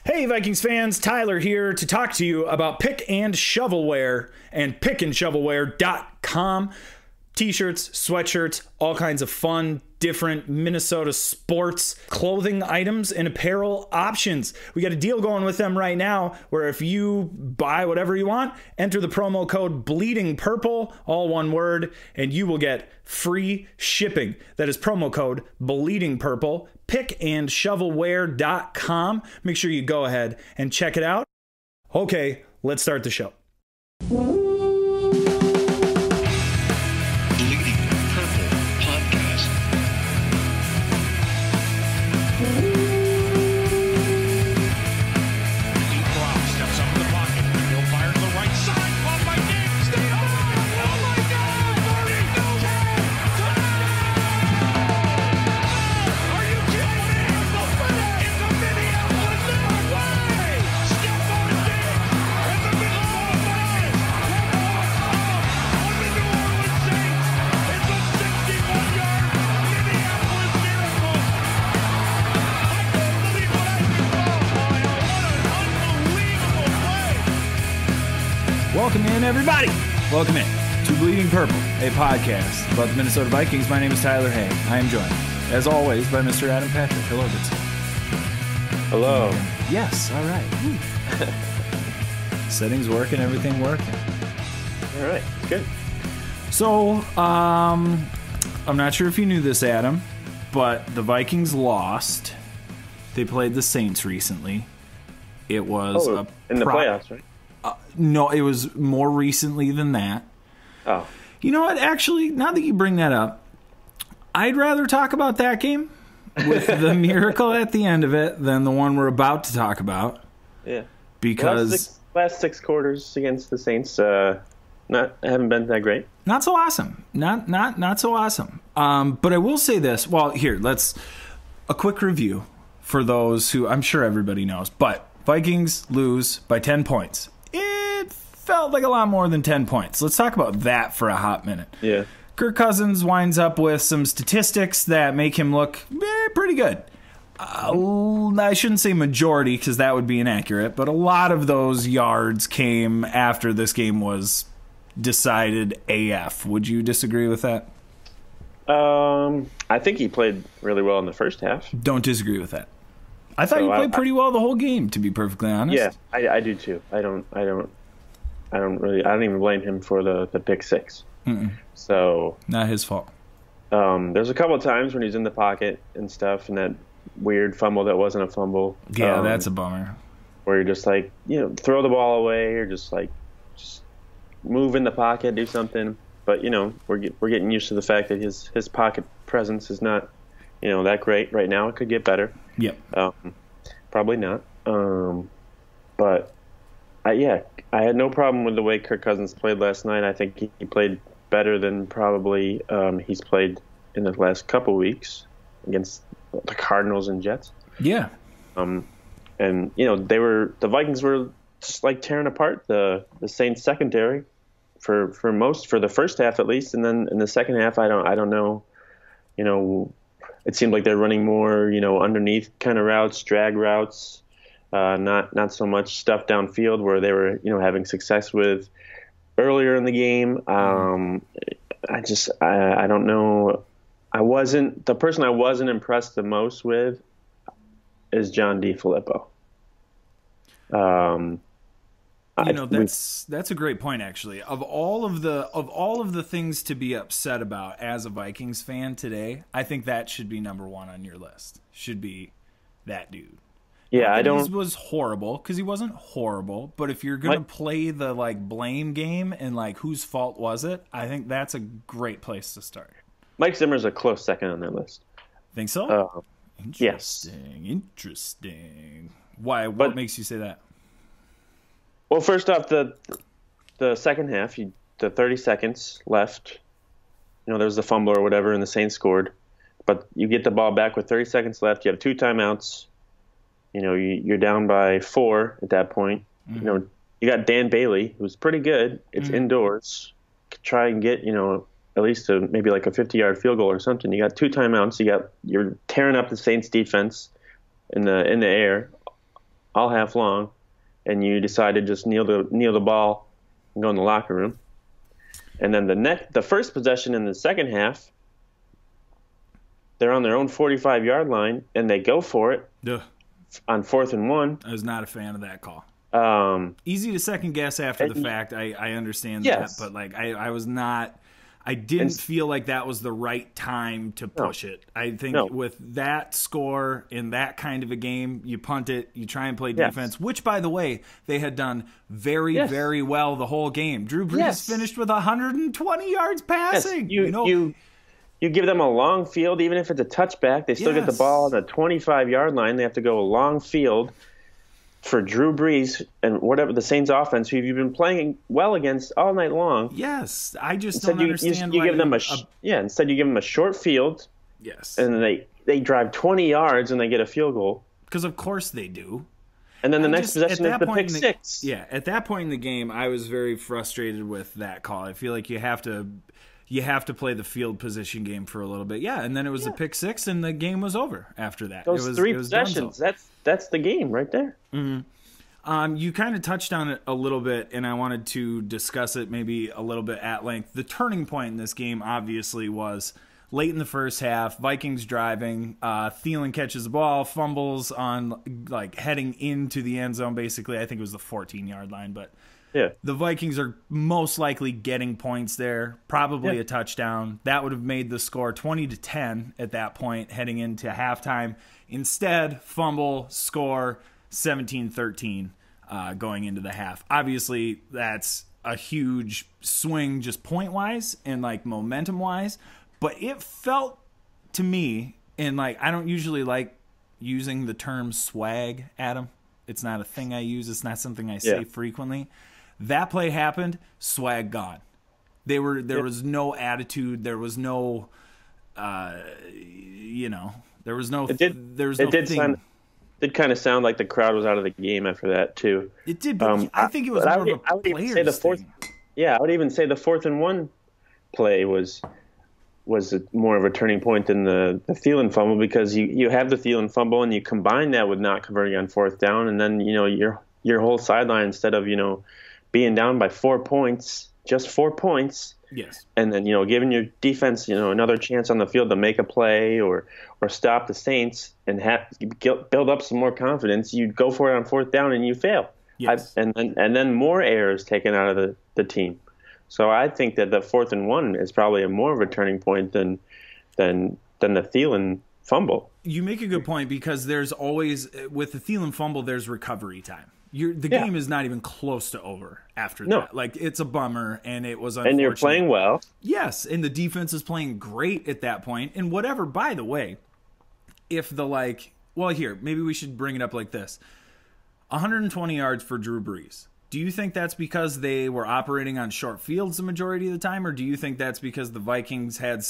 Hey Vikings fans, Tyler here to talk to you about Pick and Shovelware and pickandshovelware.com. T-shirts, sweatshirts, all kinds of fun, different Minnesota sports clothing items and apparel options. We got a deal going with them right now where if you buy whatever you want, enter the promo code Bleeding Purple, all one word, and you will get free shipping. That is promo code Bleeding Purple, pickandshovelware.com. Make sure you go ahead and check it out. Okay, let's start the show. Welcome in, everybody. Welcome in to Bleeding Purple, a podcast about the Minnesota Vikings. My name is Tyler Hay. I am joined, as always, by Mr. Adam Patrick. Hello, good sir. Hello. Yes, all right. Settings working, everything working. All right, good. So, I'm not sure if you knew this, Adam, but the Vikings lost. They played the Saints recently. It was in the playoffs, right? No, it was more recently than that. Oh. You know what? Actually, now that you bring that up, I'd rather talk about that game with the miracle at the end of it than the one we're about to talk about. Yeah. Because last six quarters against the Saints haven't been that great. Not so awesome. Not so awesome. But I will say this. Well, here, a quick review for those who I'm sure everybody knows. But Vikings lose by 10 points. It felt like a lot more than 10 points. Let's talk about that for a hot minute. Yeah. Kirk Cousins winds up with some statistics that make him look pretty good. I shouldn't say majority because that would be inaccurate, but a lot of those yards came after this game was decided AF. Would you disagree with that? I think he played really well in the first half. Don't disagree with that. I thought he played pretty well the whole game, to be perfectly honest. Yeah, I do too. I don't even blame him for the pick six. Mm-mm. So not his fault. There's a couple of times when he's in the pocket and stuff, and that weird fumble that wasn't a fumble. Yeah, that's a bummer. Where you're just like, throw the ball away, or just move in the pocket, do something. But we're getting used to the fact that his pocket presence is not that great right now. It could get better. Yep. Probably not. But I had no problem with the way Kirk Cousins played last night. I think he played better than probably he's played in the last couple weeks against the Cardinals and Jets. Yeah. And the Vikings were just like tearing apart the Saints secondary for the first half at least, and then in the second half I don't know. It seemed like they're running more, underneath kind of routes, drag routes, not so much stuff downfield where they were, having success with earlier in the game. I don't know. The person I wasn't impressed the most with is John DeFilippo. That's a great point, actually. Of all of the things to be upset about as a Vikings fan today, I think that should be number one on your list. Should be that dude. Yeah, He was horrible because he wasn't horrible. But if you're gonna play the blame game and whose fault was it, I think that's a great place to start. Mike Zimmer's a close second on that list. Think so? Yes. Interesting. Why? What makes you say that? Well, first off, the second half, the 30 seconds left, there was the fumble or whatever, and the Saints scored. But you get the ball back with 30 seconds left. You have 2 timeouts. You're down by 4 at that point. Mm-hmm. You got Dan Bailey, who's pretty good. It's indoors. Try and get, at least maybe like a 50-yard field goal or something. You got 2 timeouts. You're tearing up the Saints defense in the air. all half long, and you decide to just kneel the ball and go in the locker room. And then the first possession in the second half, they're on their own 45-yard line, and they go for it on 4th and 1. I was not a fan of that call. Easy to second guess after the fact. I understand yes. that, but like I was not. I didn't feel like that was the right time to push it. I think with that score in that kind of a game, you punt it, you try and play defense, which, by the way, they had done very, very well the whole game. Drew Brees finished with 120 yards passing. Yes. You give them a long field, even if it's a touchback, they still get the ball on the 25-yard line. They have to go a long field for Drew Brees and whatever the Saints offense, who you've been playing well against all night long. Yes, I just don't understand you why give them instead you give them a short field. Yes, and they drive 20 yards and they get a field goal. Because of course they do. And then the next possession is the pick six. Yeah, at that point in the game, I was very frustrated with that call. I feel like you have to play the field position game for a little bit. Yeah, and then it was the pick six, and the game was over after that. Those three possessions, that's the game right there. Mm-hmm. You kind of touched on it a little bit, and I wanted to discuss it maybe a little bit at length. The turning point in this game obviously was late in the first half, Vikings driving, Thielen catches the ball, fumbles on like heading into the end zone, basically. I think it was the 14-yard line, but the Vikings are most likely getting points there, probably a touchdown. That would have made the score 20-10 at that point heading into halftime. Instead, fumble, score 17-13 going into the half. Obviously, that's a huge swing just point-wise and like momentum-wise, but it felt to me, and like I don't usually like using the term swag, Adam. It's not a thing I use. It's not something I say frequently. That play happened, swag gone. There was no attitude. There was no, there was no. It did kind of sound like the crowd was out of the game after that too. It did, but I think it was more of a player's thing. Yeah, I would even say the 4th and 1 play was more of a turning point than the Thielen fumble, because you have the Thielen fumble and you combine that with not converting on 4th down, and then your whole sideline, instead of being down by 4 points, just 4 points. Yes. And then giving your defense another chance on the field to make a play or stop the Saints and build up some more confidence. You go for it on 4th down and you fail. Yes. And then more errors taken out of the team. So I think that the 4th and 1 is probably a more of a turning point than the Thielen fumble. You make a good point, because there's always, with the Thielen fumble, there's recovery time. The game is not even close to over after that. Like, it's a bummer, and it was unfortunate. And you're playing well. Yes, and the defense is playing great at that point. And whatever, by the way, if here, maybe we should bring it up like this. 120 yards for Drew Brees. Do you think that's because they were operating on short fields the majority of the time, or do you think that's because the Vikings had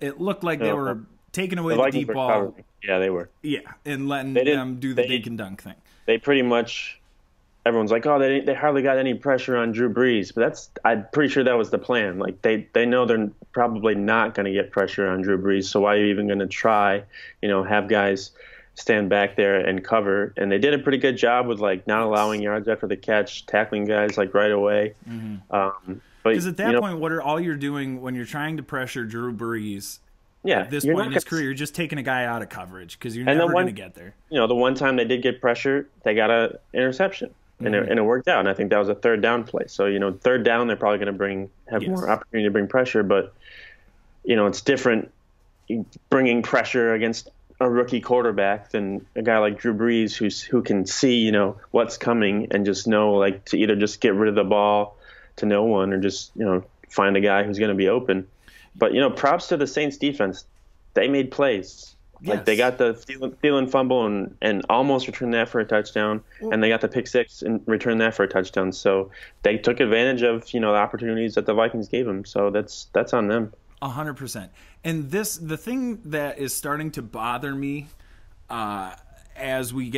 it looked like they were taking away the deep ball. Covering. Yeah, they were. Yeah, and letting them do the dink and dunk thing. They pretty much, everyone's like, they hardly got any pressure on Drew Brees, but I'm pretty sure that was the plan. Like they know they're probably not going to get pressure on Drew Brees, so why are you even going to try? Have guys stand back there and cover, and they did a pretty good job with like not allowing yards after the catch, tackling guys like right away. Mm-hmm. Because at that point, what are all you're doing when you're trying to pressure Drew Brees? Yeah, at this point in his career, you're just taking a guy out of coverage because you're never going to get there. The one time they did get pressure, they got an interception, and it worked out. And I think that was a 3rd down play. So 3rd down, they're probably going to have more opportunity to bring pressure, but it's different bringing pressure against a rookie quarterback than a guy like Drew Brees who can see what's coming and just know like to either just get rid of the ball to no one or just find a guy who's going to be open. But props to the Saints defense. They made plays. Yes. Like they got the Thielen fumble and almost returned that for a touchdown, and they got the pick six and returned that for a touchdown. So they took advantage of the opportunities that the Vikings gave them. So that's on them. 100%. And the thing that is starting to bother me as we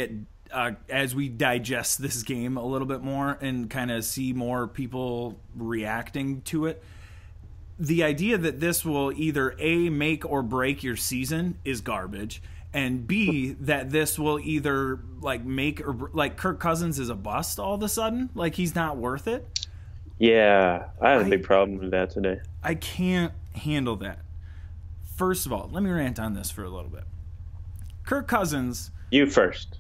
digest this game a little bit more and kind of see more people reacting to it, the idea that this will either A, make or break your season is garbage, and B, that this will either like make or like Kirk Cousins is a bust all of a sudden, like he's not worth it. Yeah, I had a big problem with that today. I can't handle that. First of all, let me rant on this for a little bit. Kirk Cousins. You first.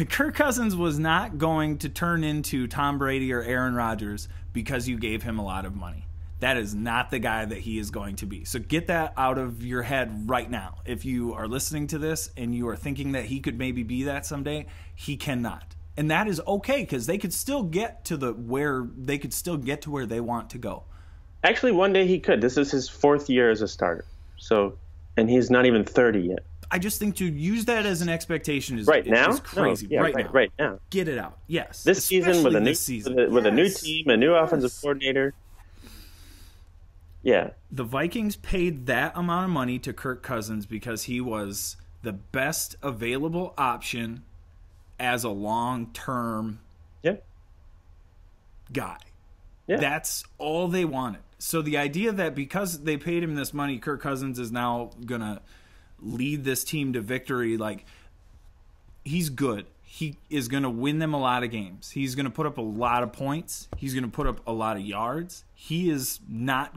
Kirk Cousins was not going to turn into Tom Brady or Aaron Rodgers because you gave him a lot of money. That is not the guy that he is going to be. So get that out of your head right now. If you are listening to this and you are thinking that he could maybe be that someday, he cannot. And that is okay because they could still get to where they want to go. Actually, one day he could. This is his 4th year as a starter. So, and he's not even 30 yet. I just think to use that as an expectation is right now is crazy. No, yeah, right now. Get it out. Yes. This season with a new team, a new offensive coordinator. Yeah. The Vikings paid that amount of money to Kirk Cousins because he was the best available option as a long-term guy. Yeah. That's all they wanted. So the idea that because they paid him this money, Kirk Cousins is now going to lead this team to victory, like, he's good. He is going to win them a lot of games. He's going to put up a lot of points. He's going to put up a lot of yards. He is not,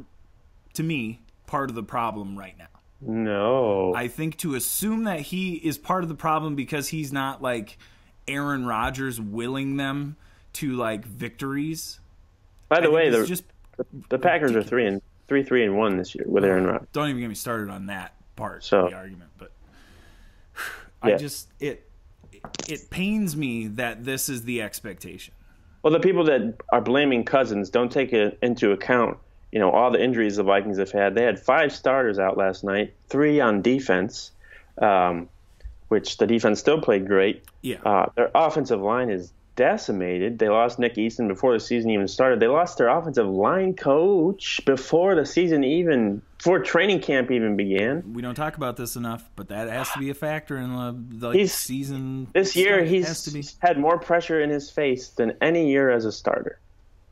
to me, part of the problem right now. No. I think to assume that he is part of the problem because he's not like Aaron Rodgers willing them to like victories. By the way, the Packers are 3-1 this year with Aaron Rodgers. Don't even get me started on that part of the argument, but I just it pains me that this is the expectation. Well, the people that are blaming Cousins don't take it into account, all the injuries the Vikings have had. They had 5 starters out last night, 3 on defense, which the defense still played great. Yeah. Their offensive line is decimated. They lost Nick Easton before the season even started. They lost their offensive line coach before training camp even began. We don't talk about this enough, but that has to be a factor in the season. This year, he's had more pressure in his face than any year as a starter.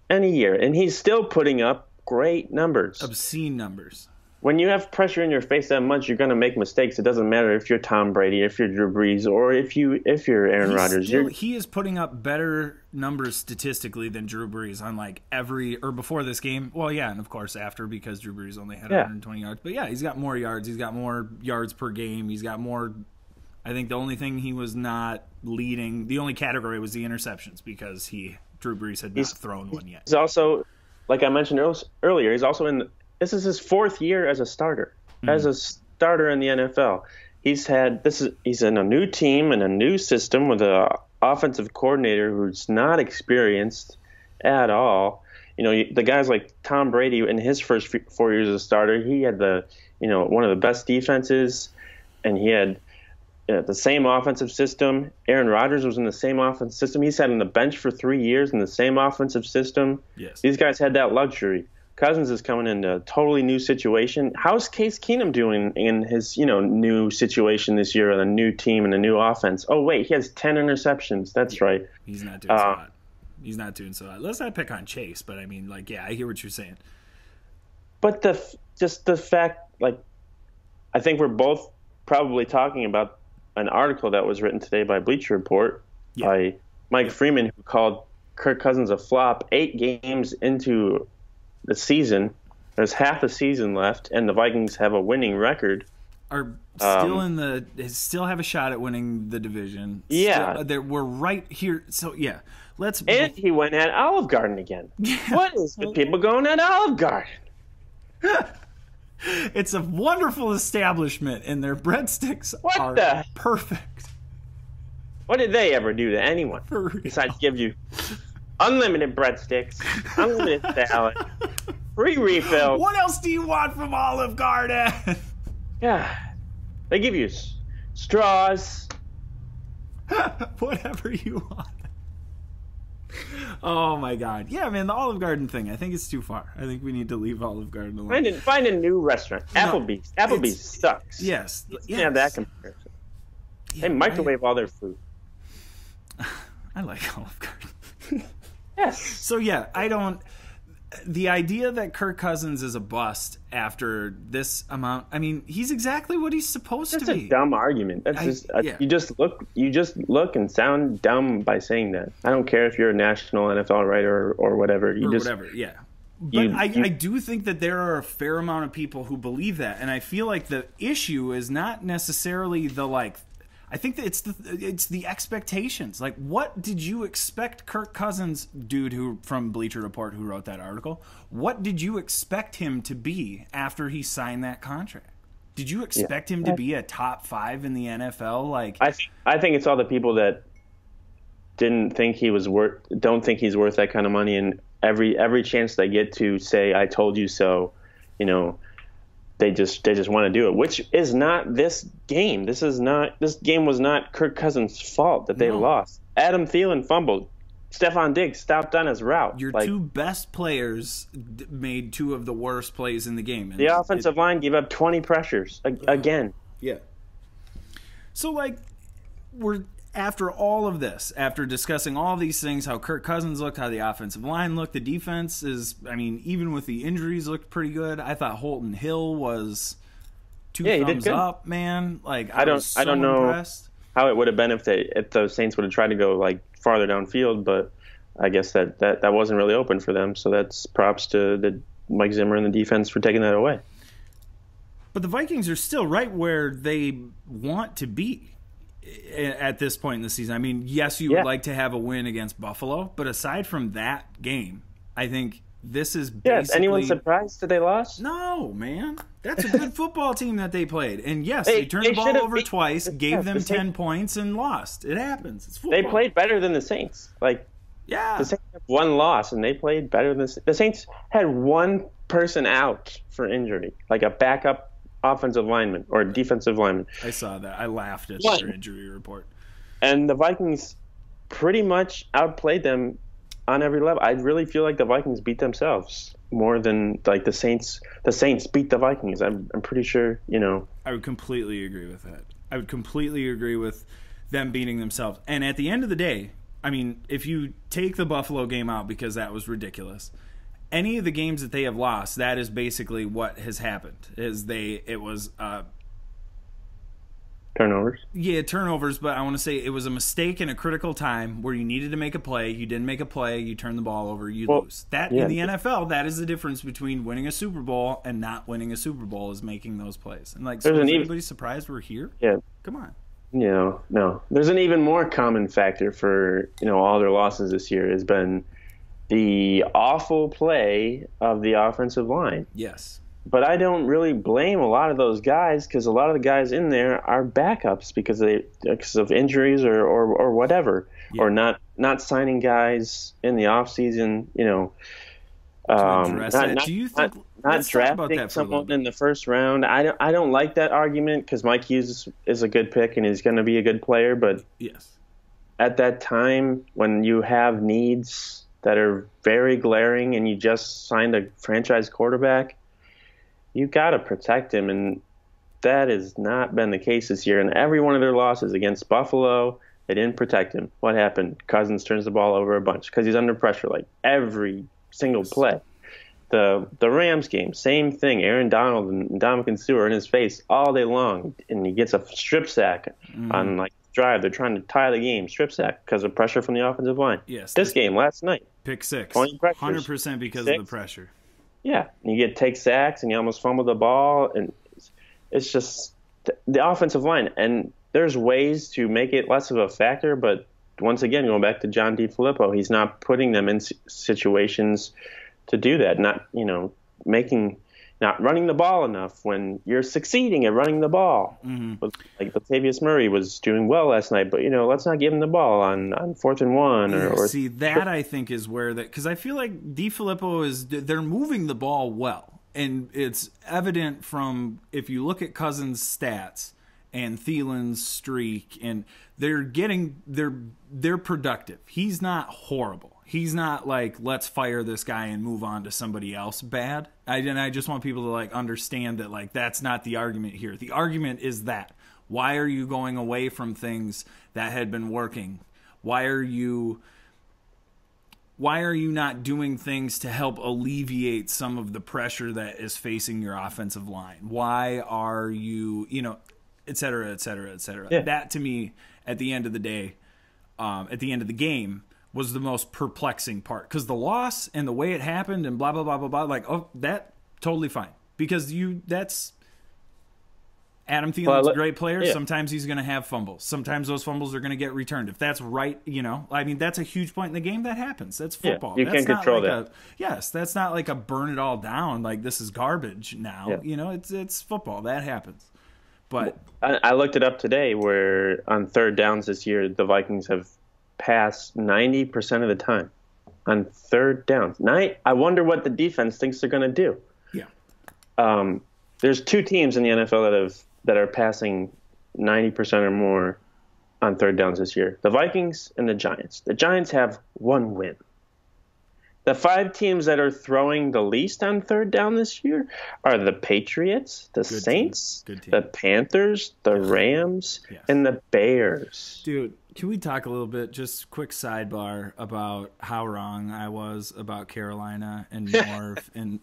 Any year. And he's still putting up great numbers. Obscene numbers. When you have pressure in your face that much, you're going to make mistakes. It doesn't matter if you're Tom Brady, if you're Drew Brees, or if you're Aaron Rodgers. He is putting up better numbers statistically than Drew Brees on like before this game. Well, yeah, and of course after, because Drew Brees only had 120 yards. But yeah, he's got more yards. He's got more yards per game. He's got more. I think the only thing he was not leading, the only category was the interceptions because Drew Brees had not thrown one yet. He's also, like I mentioned earlier, he's also this is his 4th year as a starter, as a starter in the NFL. He's in a new team and a new system with an offensive coordinator who's not experienced at all. The guys like Tom Brady in his first 4 years as a starter, he had one of the best defenses, and he had the same offensive system. Aaron Rodgers was in the same offensive system. He sat on the bench for 3 years in the same offensive system. Yes. These guys had that luxury. Cousins is coming into a totally new situation. How's Case Keenum doing in his, new situation this year on a new team and a new offense? Oh, wait, he has 10 interceptions. That's right. He's not doing so hot. He's not doing so hot. Let's not pick on Chase, but I mean, I hear what you're saying. But the fact, I think we're both probably talking about an article that was written today by Bleacher Report by Mike Freeman, who called Kirk Cousins a flop 8 games into the season. There's half a season left, and the Vikings have a winning record. Are still still have a shot at winning the division. Yeah, we're right here. So yeah, And he went at Olive Garden again. Yeah. What is with people going at Olive Garden? It's a wonderful establishment, and their breadsticks are perfect. What did they ever do to anyone besides give you unlimited breadsticks, unlimited salad, free refill? What else do you want from Olive Garden? Yeah, they give you straws. Whatever you want. Oh my God! Yeah, man, the Olive Garden thing. I think it's too far. I think we need to leave Olive Garden alone. Find a new restaurant. Applebee's. Applebee's sucks. Yes. You have that comparison. Yeah, they microwave all their food. I like Olive Garden. Yes. So yeah, the idea that Kirk Cousins is a bust after this amount, I mean, he's exactly what he's supposed to be. That's a dumb argument. You just look and sound dumb by saying that. I don't care if you're a national NFL writer or whatever. Yeah. But I do think that there are a fair amount of people who believe that, and I feel like the issue is not necessarily I think that it's the expectations. Like, what did you expect Kirk Cousins, dude who from Bleacher Report who wrote that article, what did you expect him to be after he signed that contract? Did you expect him to be a top 5 in the NFL? Like, I think it's all the people that don't think he's worth that kind of money, and every chance they get to say I told you so, they just want to do it, which is not this game. This game was not Kirk Cousins' fault that they lost. Adam Thielen fumbled. Stephon Diggs stopped on his route. Your two best players made 2 of the worst plays in the game. And the offensive line gave up 20 pressures again. Yeah. So, after all of this, after discussing all these things, how Kirk Cousins looked, how the offensive line looked, the defense even with the injuries, looked pretty good. I thought Holton Hill was 2 thumbs up, man. Like, I don't know impressed. How it would have been if the Saints would have tried to go farther downfield, but I guess that wasn't really open for them. So that's props to Mike Zimmer and the defense for taking that away. But the Vikings are still right where they want to be at this point in the season. I mean, yes, you would like to have a win against Buffalo, but aside from that game, I think this is basically... Yes, anyone surprised that they lost? No, man. That's a good football team that they played. And yes, they turned the ball over twice, gave them 10 points, and lost. It happens. It's football. They played better than the Saints. The Saints had 1 loss, and they played better than the Saints had 1 person out for injury, like a backup offensive lineman or defensive lineman. I saw that. I laughed at their injury report. And the Vikings pretty much outplayed them on every level. I really feel like the Vikings beat themselves more than the Saints. The Saints beat the Vikings. I'm pretty sure. I would completely agree with that. I would completely agree with them beating themselves. And at the end of the day, I mean, if you take the Buffalo game out because that was ridiculous, any of the games that they have lost, that is basically what has happened. It was turnovers. Yeah, turnovers, but I want to say it was a mistake in a critical time where you needed to make a play. You didn't make a play. You turn the ball over. You lose. In the NFL, that is the difference between winning a Super Bowl and not winning a Super Bowl, is making those plays. And is anybody surprised we're here? Yeah. Come on. No. There's an even more common factor for all their losses this year has been the awful play of the offensive line. Yes. But I don't really blame a lot of those guys, because a lot of the guys in there are backups because of injuries or whatever, or not signing guys in the offseason, Do you think not drafting someone in the first round? I don't like that argument, because Mike Hughes is a good pick and he's going to be a good player, but yes, at that time when you have needs that are very glaring and you just signed a franchise quarterback, you got to protect him, and that has not been the case this year. And every one of their losses against Buffalo, they didn't protect him. What happened? Cousins turns the ball over a bunch because he's under pressure every single play. The Rams game, same thing. Aaron Donald and Ndamukong Suh are in his face all day long, and he gets a strip sack on drive. They're trying to tie the game, strip sack, because of pressure from the offensive line. Yes. This game last night, pick 6, 100% because of the pressure. Yeah, and you take sacks, and you almost fumble the ball, and it's just the offensive line. And there's ways to make it less of a factor, but once again, going back to John DeFilippo, he's not putting them in situations to do that. Not running the ball enough when you're succeeding at running the ball. Mm-hmm. Latavius Murray was doing well last night, but let's not give him the ball on 4th and 1. I think is where because I feel like DeFilippo they're moving the ball well, and it's evident from if you look at Cousins' stats and Thielen's streak, and they're productive. He's not horrible. He's not let's fire this guy and move on to somebody else bad. I just want people to understand that that's not the argument here. The argument is that why are you going away from things that had been working? Why are you Why are you not doing things to help alleviate some of the pressure that is facing your offensive line? Why are you, et cetera, et cetera, et cetera? Yeah. That, to me, at the end of the day, at the end of the game, was the most perplexing part. Because the loss and the way it happened and blah, blah, blah, blah, blah, like, oh, that, totally fine. Because that's... Adam Thielen's a great player. Yeah. Sometimes he's going to have fumbles. Sometimes those fumbles are going to get returned. If that's right, that's a huge point in the game. That happens. That's football. Yeah, you can't control that. Yes, that's not like a burn it all down, like this is garbage now. Yeah. It's football. That happens. But I looked it up today where on third downs this year, the Vikings have passed 90% of the time on third downs. I wonder what the defense thinks they're going to do. Yeah. There's two teams in the NFL that are passing 90% or more on third downs this year. The Vikings and the Giants. The Giants have one win. The 5 teams that are throwing the least on third down this year are the Patriots, the Saints, the Panthers, the Rams, and the Bears. Dude, can we talk a little bit, just quick sidebar, about how wrong I was about Carolina and Norv and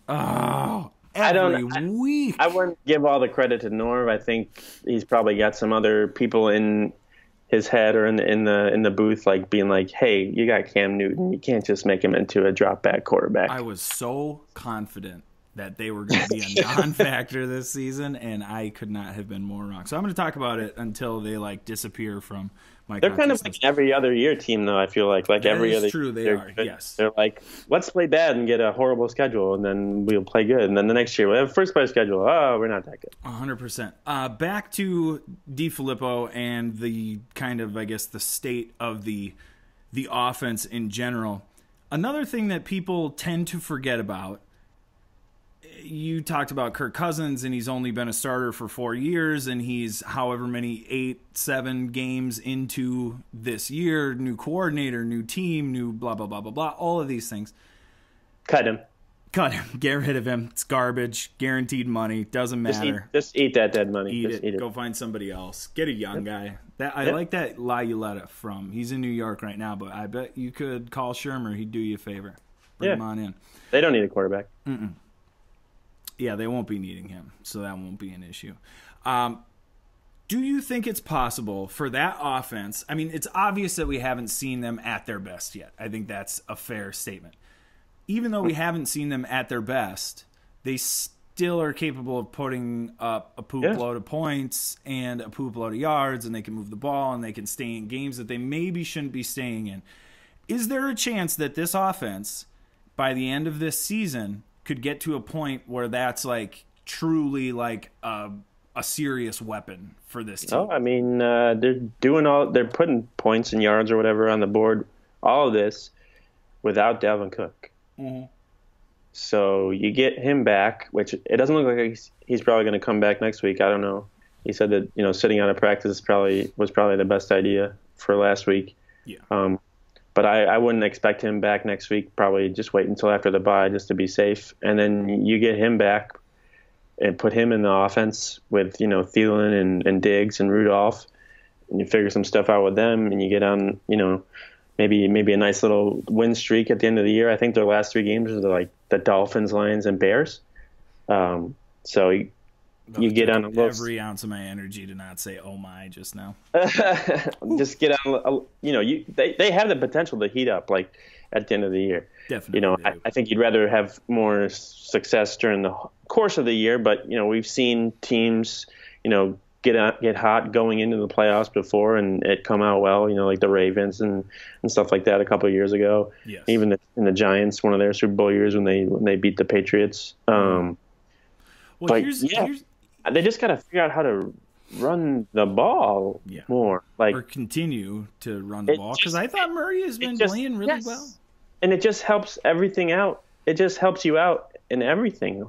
every week. I wouldn't give all the credit to Norv. I think he's probably got some other people in his head or in the booth, like being like, "Hey, you got Cam Newton. You can't just make him into a drop back quarterback." I was so confident that they were going to be a non-factor this season, and I could not have been more wrong. So I'm going to talk about it until they disappear from my. They're kind of like every other year team, though. I feel like every other. True, they are. Good. Yes, they're like, let's play bad and get a horrible schedule, and then we'll play good, and then the next year we'll have first place schedule. Oh, we're not that good. 100%. Back to DiFilippo and the kind of, I guess, the state of the offense in general. Another thing that people tend to forget about. You talked about Kirk Cousins, and he's only been a starter for 4 years, and he's however many 8-7 games into this year. New coordinator, new team, new blah, blah, blah, blah, blah. All of these things. Cut him. Get rid of him. It's garbage. Guaranteed money. Doesn't matter. Just eat that dead money. Eat it. Go find somebody else. Get a young guy. I like that Lauletta from. He's in New York right now, but I bet you could call Shermer. He'd do you a favor. Bring him on in. They don't need a quarterback. Mm-mm. Yeah, they won't be needing him, so that won't be an issue. Do you think it's possible for that offense? I mean, it's obvious that we haven't seen them at their best yet. I think that's a fair statement. Even though we haven't seen them at their best, they still are capable of putting up a poop load of points and a poop load of yards, and they can move the ball, and they can stay in games that they maybe shouldn't be staying in. Is there a chance that this offense, by the end of this season, could get to a point where that's truly a serious weapon for this team? Oh, I mean, they're putting points and yards or whatever on the board, all of this without Dalvin Cook. Mm-hmm. So you get him back, which it doesn't look like he's probably going to come back next week. I don't know. He said that, sitting out of practice was probably the best idea for last week. Yeah. But I wouldn't expect him back next week. Probably just wait until after the bye just to be safe. And then you get him back and put him in the offense with, Thielen and Diggs and Rudolph. And you figure some stuff out with them, and you get on, maybe a nice little win streak at the end of the year. I think their last 3 games are the Dolphins, Lions, and Bears. So you get on a little... every ounce of my energy to not say "oh my" just now. Just get on. They have the potential to heat up at the end of the year. Definitely. I think you'd rather have more success during the course of the year, but we've seen teams get hot going into the playoffs before and it come out well. Like the Ravens and stuff like that a couple of years ago. Yes. Even in the Giants, one of their Super Bowl years when they beat the Patriots. They just got to figure out how to run the ball more, or continue to run the ball. Because I thought Murray has been playing really well, and it just helps everything out. It just helps you out in everything.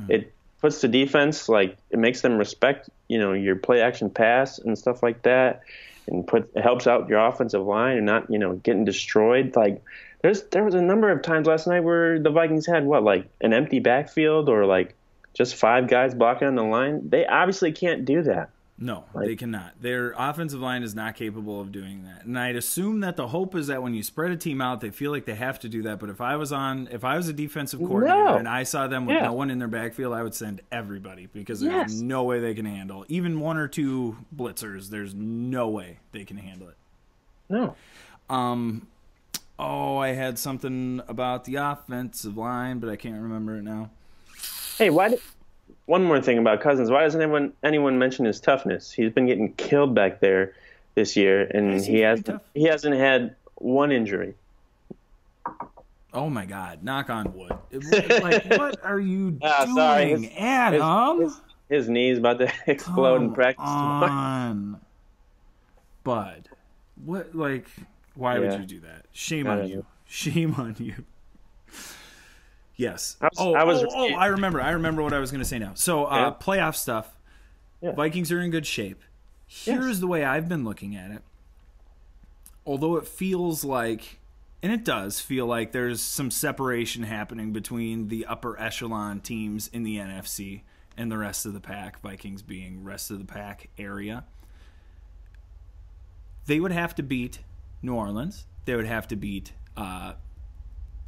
It puts the defense it makes them respect your play action pass and stuff like that, and it helps out your offensive line and not getting destroyed. There was a number of times last night where the Vikings had an empty backfield or just 5 guys blocking on the line. They obviously can't do that. No, they cannot. Their offensive line is not capable of doing that. And I'd assume that the hope is that when you spread a team out, they feel like they have to do that. But if I was a defensive coordinator and I saw them with no one in their backfield, I would send everybody because there's no way they can handle even one or two blitzers. There's no way they can handle it. No. I had something about the offensive line, but I can't remember it now. Hey, one more thing about Cousins. Why doesn't anyone mention his toughness? He's been getting killed back there this year, and he hasn't had one injury. Oh my God! Knock on wood. What are you doing, sorry. Adam? His knee's about to explode in practice. On, bud. What? Why would you do that? Shame on you. Shame on you. Yes. I remember. I remember what I was going to say now. So, playoff stuff. Yeah. Vikings are in good shape. Here's the way I've been looking at it. Although it feels like, and it does feel like there's some separation happening between the upper echelon teams in the NFC and the rest of the pack, Vikings being rest of the pack area. They would have to beat New Orleans. They would have to beat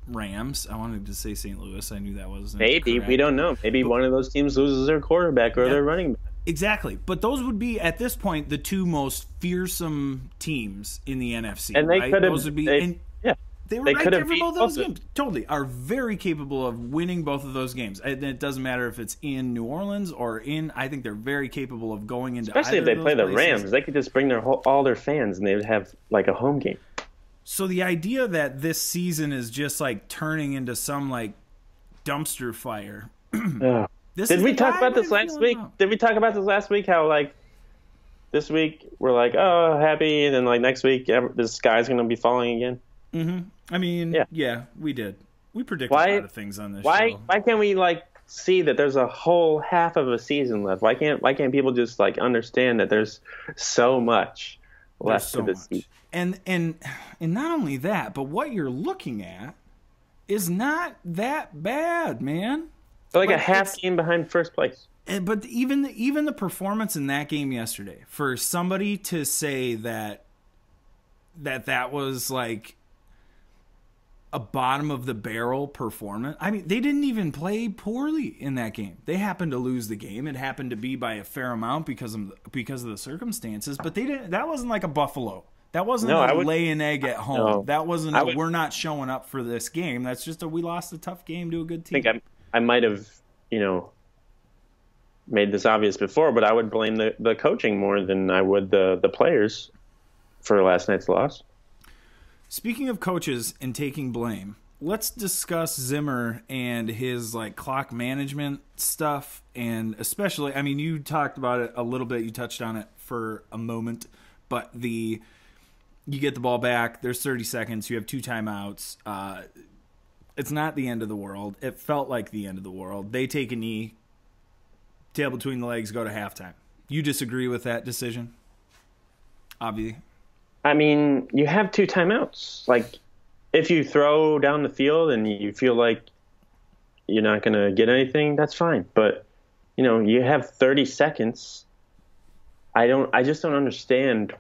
Rams. I wanted to say St. Louis. I knew that wasn't maybe correct. We don't know. Maybe one of those teams loses their quarterback or their running back. Exactly. But those would be at this point the two most fearsome teams in the NFC. And they could have. Those would be. They were right there for both of those games. Totally. Are very capable of winning both of those games. And it doesn't matter if it's in New Orleans or in. I think they're very capable of going into. Especially if they play the Rams, they could just bring all their fans and they would have a home game. So the idea that this season is just turning into some dumpster fire. Did we talk about this last week? Did we talk about this last week? How this week we're happy, and then next week the sky's going to be falling again. Mm-hmm. I mean, yeah, we did. We predicted a lot of things on this show. Why can't we see that there's a whole half of a season left? Why can't people just understand that there's so much left to this season? And not only that, but what you're looking at is not that bad, man. They're a half game behind first place. But even the performance in that game yesterday, for somebody to say that was a bottom of the barrel performance. I mean, they didn't even play poorly in that game. They happened to lose the game. It happened to be by a fair amount because of the circumstances. But they didn't. That wasn't like a Buffalo. That wasn't lay an egg at home. No, that wasn't we're not showing up for this game. That's just we lost a tough game to a good team. I think I might have made this obvious before, but I would blame the coaching more than I would the players for last night's loss. Speaking of coaches and taking blame, let's discuss Zimmer and his clock management stuff, and especially, I mean, you talked about it a little bit, you touched on it for a moment, but you get the ball back, there's 30 seconds, you have 2 timeouts. It's not the end of the world. It felt like the end of the world. They take a knee, tail between the legs, go to halftime. You disagree with that decision? Obviously. I mean, you have 2 timeouts. If you throw down the field and you feel like you're not going to get anything, that's fine. But, you have 30 seconds. I just don't understand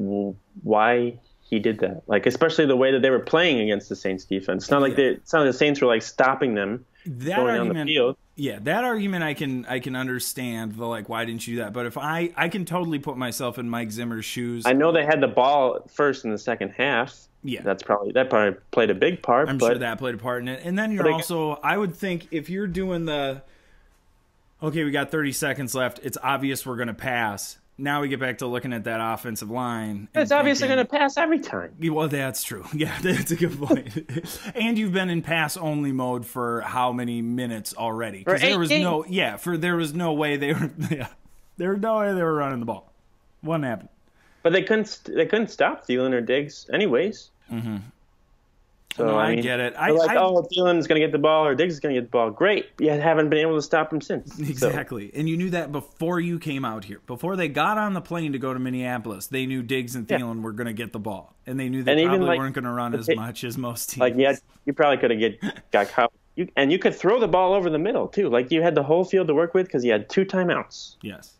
why he did that. Especially the way that they were playing against the Saints defense. It's not like the Saints were stopping them going on the field. Yeah, that argument I can understand. Why didn't you do that? But if I can totally put myself in Mike Zimmer's shoes. I know they had the ball first in the second half. Yeah, that probably played a big part. I'm sure that played a part in it. And then I would think if you're doing we got 30 seconds left. It's obvious we're going to pass. Now we get back to looking at that offensive line. It's obviously going to pass every time. Well, that's true. Yeah, that's a good point. And you've been in pass-only mode for how many minutes already? Because there was no way they were. Yeah, there was no way they were running the ball. What happened? But they couldn't stop Thielen or Diggs, anyways. Mm-hmm. So I get it. Thielen's going to get the ball or Diggs is going to get the ball. Great. You haven't been able to stop him since. Exactly. So. And you knew that before you came out here. Before they got on the plane to go to Minneapolis, they knew Diggs and Thielen were going to get the ball. And they knew they probably weren't going to run as much as most teams. You probably could have got caught. And you could throw the ball over the middle, too. You had the whole field to work with because you had 2 timeouts. Yes.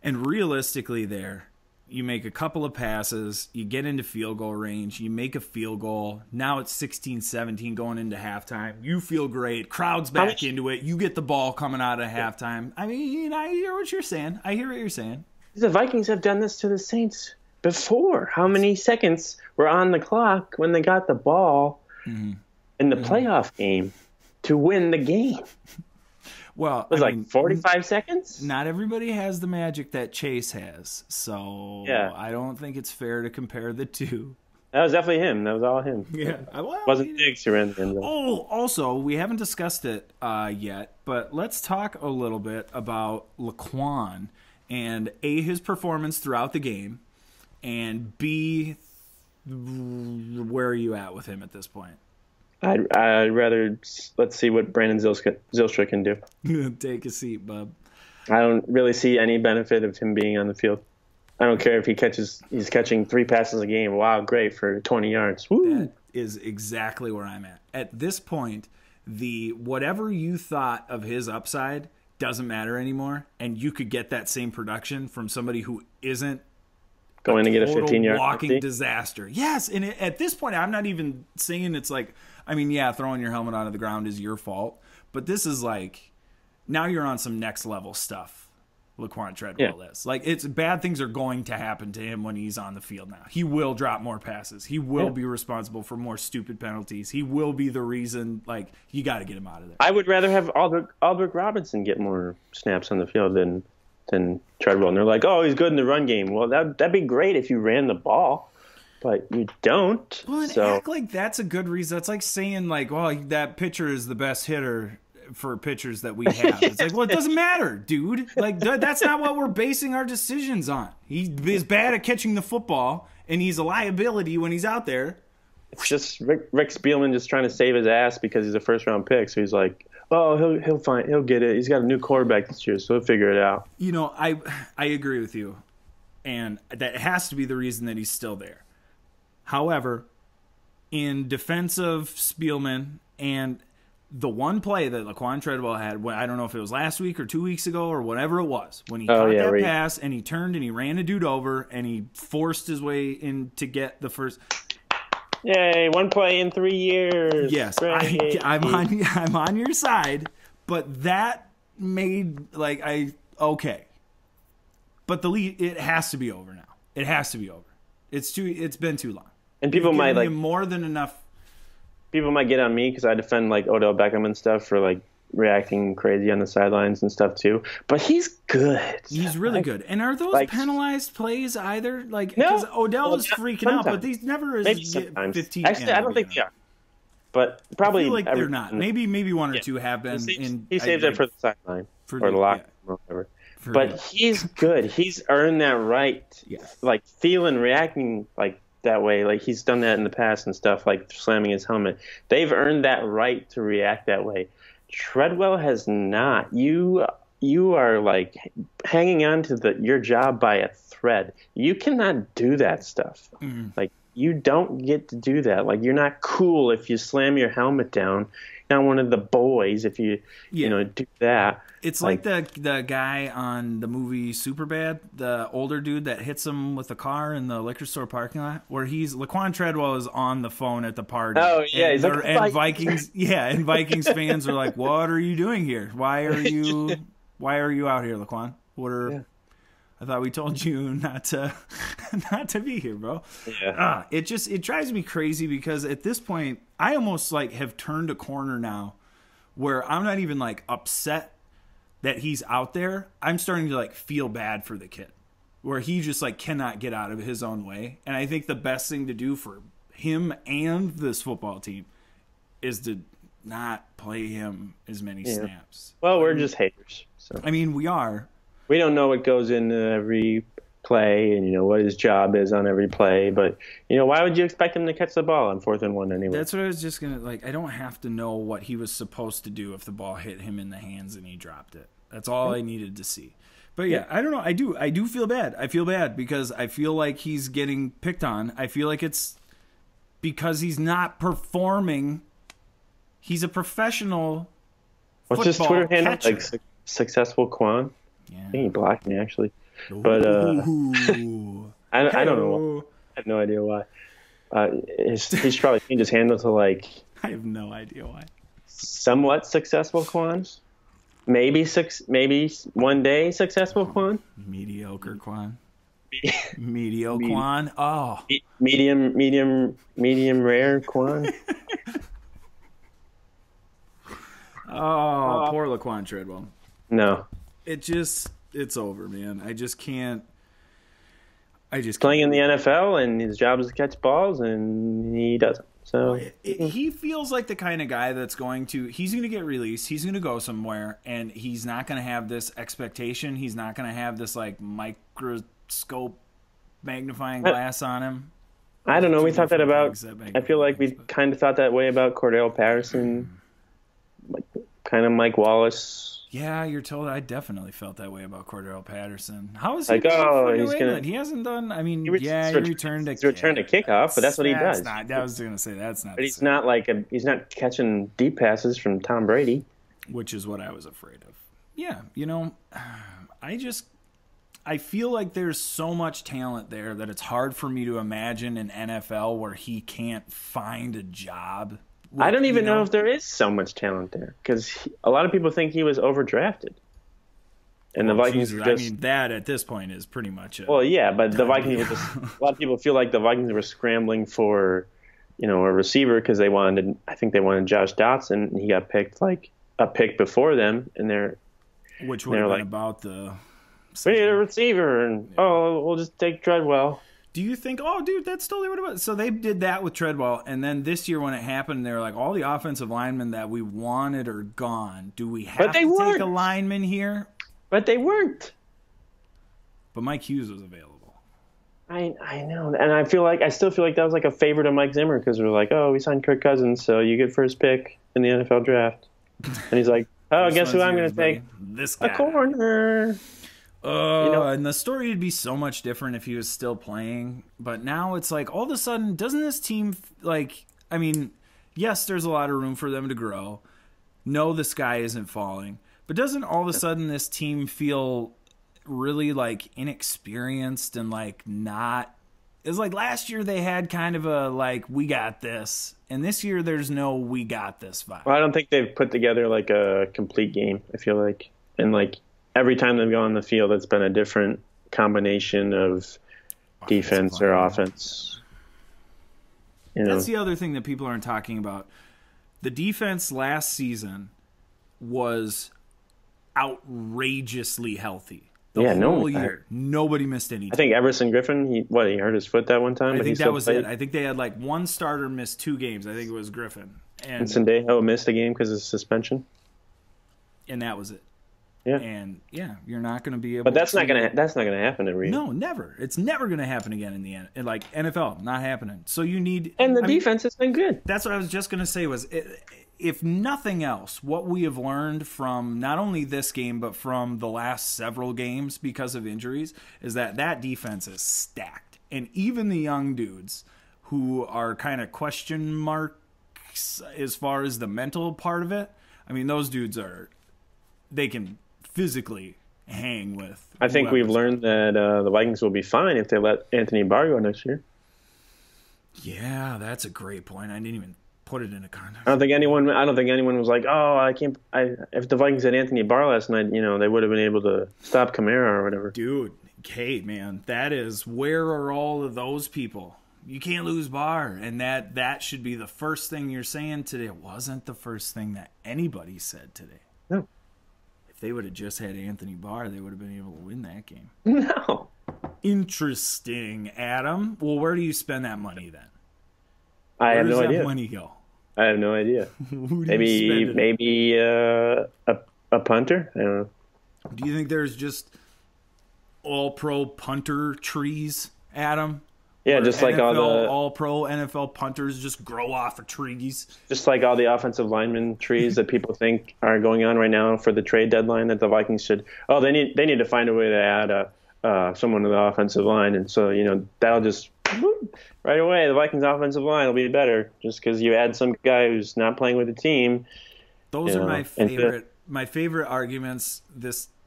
And realistically there, you make a couple of passes, you get into field goal range, you make a field goal. Now it's 16-17 going into halftime. You feel great. Crowd's back into it. You get the ball coming out of halftime. I mean, I hear what you're saying. The Vikings have done this to the Saints before. How many seconds were on the clock when they got the ball in the playoff game to win the game? Well, it was like 45 seconds? Not everybody has the magic that Chase has, so I don't think it's fair to compare the two. That was definitely him. That was all him. Yeah. Wasn't Diggs who ran the end zone. Oh, also, we haven't discussed it yet, but let's talk a little bit about Laquan and A, his performance throughout the game, and B, where are you at with him at this point? I'd rather let's see what Brandon Zylstra can do. Take a seat, bub. I don't really see any benefit of him being on the field. I don't care if he's catching 3 passes a game. Wow, great for 20 yards. Woo. That is exactly where I'm at. At this point, whatever you thought of his upside doesn't matter anymore, and you could get that same production from somebody who isn't going to get a 15-yard walking disaster. Yes, and at this point, I'm not even saying it's like, I mean, yeah, throwing your helmet onto the ground is your fault, but this is like, now you're on some next level stuff. Laquan Treadwell is like, it's bad things are going to happen to him when he's on the field now. He will drop more passes. He will be responsible for more stupid penalties. He will be the reason. Like, you got to get him out of there. I would rather have Aldrick Robinson get more snaps on the field than Treadwell. And they're like, oh, he's good in the run game. Well, that'd be great if you ran the ball, but you don't. Well, and act like that's a good reason. That's like saying, like, well, that pitcher is the best hitter for pitchers that we have. It's like, well, it doesn't matter, dude. Like, that's not what we're basing our decisions on. He is bad at catching the football, and he's a liability when he's out there. It's just Rick Spielman just trying to save his ass because he's a first-round pick. So he's like, oh, he'll get it. He's got a new quarterback this year, so he'll figure it out. You know, I agree with you, and that has to be the reason that he's still there. However, in defense of Spielman and the one play that Laquan Treadwell had, I don't know if it was last week or 2 weeks ago or whatever it was, when he caught that pass and he turned and he ran a dude over and he forced his way in to get the first. Yay! 1 play in 3 years. Yes, I'm on your side, but that made okay. But it has to be over now. It has to be over. It's been too long. And people might more than enough. People might get on me because I defend like Odell Beckham and stuff for like reacting crazy on the sidelines and stuff too. But he's good. He's really good. And are those penalized plays either? Like, because Odell is freaking out, but these never is 15. Actually, I don't think they are. But probably I feel like they're not. Maybe one or two have been. He saved it for the sideline or the locker room or whatever. But he's good. He's earned that right. Yes. Like feeling, reacting like that way. Like he's done that in the past and stuff, like slamming his helmet. They've earned that right to react that way. Treadwell has not. You are like hanging on to your job by a thread. You cannot do that stuff. Mm-hmm. Like you don't get to do that. Like you're not cool if you slam your helmet down. You're not one of the boys if you do that. It's like the guy on the movie Superbad, the older dude that hits him with the car in the liquor store parking lot, where Laquan Treadwell is on the phone at the party. Oh yeah, and Vikings, and Vikings fans are like, "What are you doing here? Why are you out here, Laquan? I thought we told you not to be here, bro." Yeah. It drives me crazy because at this point, I almost like have turned a corner now, where I'm not even like upset that he's out there. I'm starting to like feel bad for the kid, where he just like cannot get out of his own way. And I think the best thing to do for him and this football team is to not play him as many snaps. Well, we're just haters. So I mean, we are. We don't know what goes into every play and what his job is on every play, but why would you expect him to catch the ball on 4th and 1 anyway? That's what I was just gonna I don't have to know what he was supposed to do if the ball hit him in the hands and he dropped it. That's all I needed to see. But yeah, I don't know. I do feel bad. I feel bad because I feel like he's getting picked on. I feel like it's because he's not performing. He's a professional. What's his Twitter handle? Like successful Quan? Yeah. I think he blocked me actually. But Ooh. I don't know. Hey-o. I have no idea why. He's probably changed his handle to like I have no idea why. somewhat successful Quan. Maybe one day successful Quan. Mediocre Quan. Mediocre Quan. Oh. Medium rare Quan. Oh, poor Laquan Treadwell. No. It's over, man. I just can't. Playing in the NFL, and his job is to catch balls, and he doesn't. So he feels like the kind of guy that's he's going to get released. He's going to go somewhere, and he's not going to have this expectation. He's not going to have this like microscope magnifying glass on him. I don't know. We thought that about. I feel like we kind of thought that way about Cordell Patterson, like kind of Mike Wallace. Yeah, you're told. I definitely felt that way about Cordell Patterson. How is he? Like, he's gonna. He hasn't done. I mean, he returned to kickoff, but that's what he does. I was gonna say that's not. But he's not like he's not catching deep passes from Tom Brady, which is what I was afraid of. Yeah, I feel like there's so much talent there that it's hard for me to imagine an NFL where he can't find a job. I don't even know if there is so much talent there because a lot of people think he was overdrafted. And the Vikings Jesus, I mean, that at this point is pretty much it. Well, yeah, but the Vikings were just, a lot of people feel like the Vikings were scrambling for, a receiver because I think they wanted Josh Dotson, and he got picked like a pick before them, and which would have been about the. We need a receiver, and we'll just take Treadwell. Do you think, dude, that's totally what it was? So they did that with Treadwell, and then this year when it happened, they were like, all the offensive linemen that we wanted are gone. Do we have to take a lineman here? But they weren't. But Mike Hughes was available. I know, and I still feel like that was like a favor to Mike Zimmer because we were like, we signed Kirk Cousins, so you get first pick in the NFL draft. And he's like, guess who I'm going to take? This guy. A corner. And the story would be so much different if he was still playing. But now it's like, all of a sudden, doesn't this team, yes, there's a lot of room for them to grow. No, the sky isn't falling. But doesn't all of a sudden this team feel really, inexperienced and, not... It's like last year they had kind of a, we got this. And this year there's no we got this vibe. Well, I don't think they've put together, a complete game, I feel like. And, every time they've gone on the field, it's been a different combination of defense or offense. That's the other thing that people aren't talking about. The defense last season was outrageously healthy. The whole year. Nobody missed any time. I think Everson Griffin, he hurt his foot that one time? I think that was it. I think they had one starter missed 2 games. I think it was Griffin. And Sendejo missed a game because of suspension. And that was it. Yeah. And you're not going to be able. But that's not going to happen every. No, never. It's never going to happen again in the end. NFL, not happening. So you need. And the defense has been good. That's what I was just going to say. Was if nothing else, what we have learned from not only this game but from the last several games because of injuries is that defense is stacked, and even the young dudes who are kind of question marks as far as the mental part of it. I mean, those dudes they can physically hang with. I think we've learned that the Vikings will be fine if they let Anthony Barr go next year. Yeah, that's a great point. I didn't even put it into context. I don't think anyone was like, I can't. If the Vikings had Anthony Barr last night, they would have been able to stop Kamara or whatever. Dude, Kate, man, that is where are all of those people? You can't lose Barr, and that should be the first thing you're saying today. It wasn't the first thing that anybody said today. No. They would have just had Anthony Barr, they would have been able to win that game. No. Interesting, Adam. Well, where do you spend that money then? I have no idea. Where does that money go? I have no idea. Maybe a punter. I don't know. Do you think there's just all-pro punter trees, Adam? Yeah, just like all the all-pro NFL punters just grow off of trees. Just like all the offensive lineman trees that people think are going on right now for the trade deadline that the Vikings should. Oh, they need to find a way to add someone to the offensive line, and so that'll just right away the Vikings offensive line will be better just because you add some guy who's not playing with the team. Those are my favorite. my favorite arguments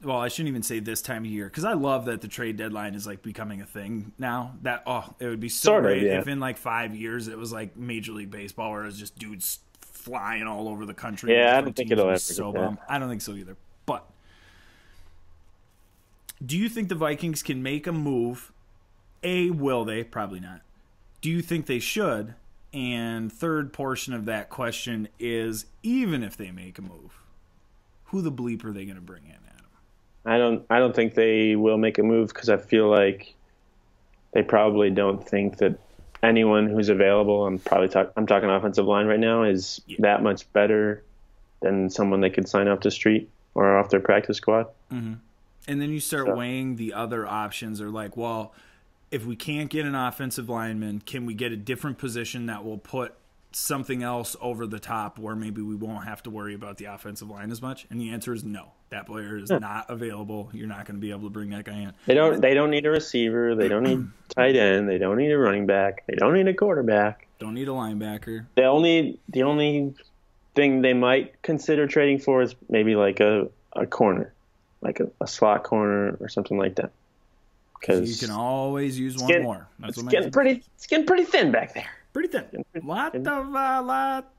well, I shouldn't even say this time of year, because I love that the trade deadline is like becoming a thing now. It would be so great if in like 5 years it was like Major League Baseball, where it was just dudes flying all over the country. Yeah, I don't think it'll ever so get bummed. I don't think so either. But do you think the Vikings can make a move? Will they? Probably not. Do you think they should? And third portion of that question is, even if they make a move, who the bleep are they going to bring in, Adam? I don't think they will make a move, because I feel like they probably don't think that anyone who's available, I'm talking offensive line right now, is that much better than someone they could sign off the street or off their practice squad. Mm-hmm. And then you start weighing the other options, or like, well, if we can't get an offensive lineman, can we get a different position that will put something else over the top where maybe we won't have to worry about the offensive line as much? And the answer is no. That player is not available. You're not going to be able to bring that guy in. They don't need a receiver. They don't need tight end. They don't need a running back. They don't need a quarterback. Don't need a linebacker. The only thing they might consider trading for is maybe like a corner, like a slot corner or something like that. Because you can always use one more. It's getting pretty thin back there. Pretty thin. Lot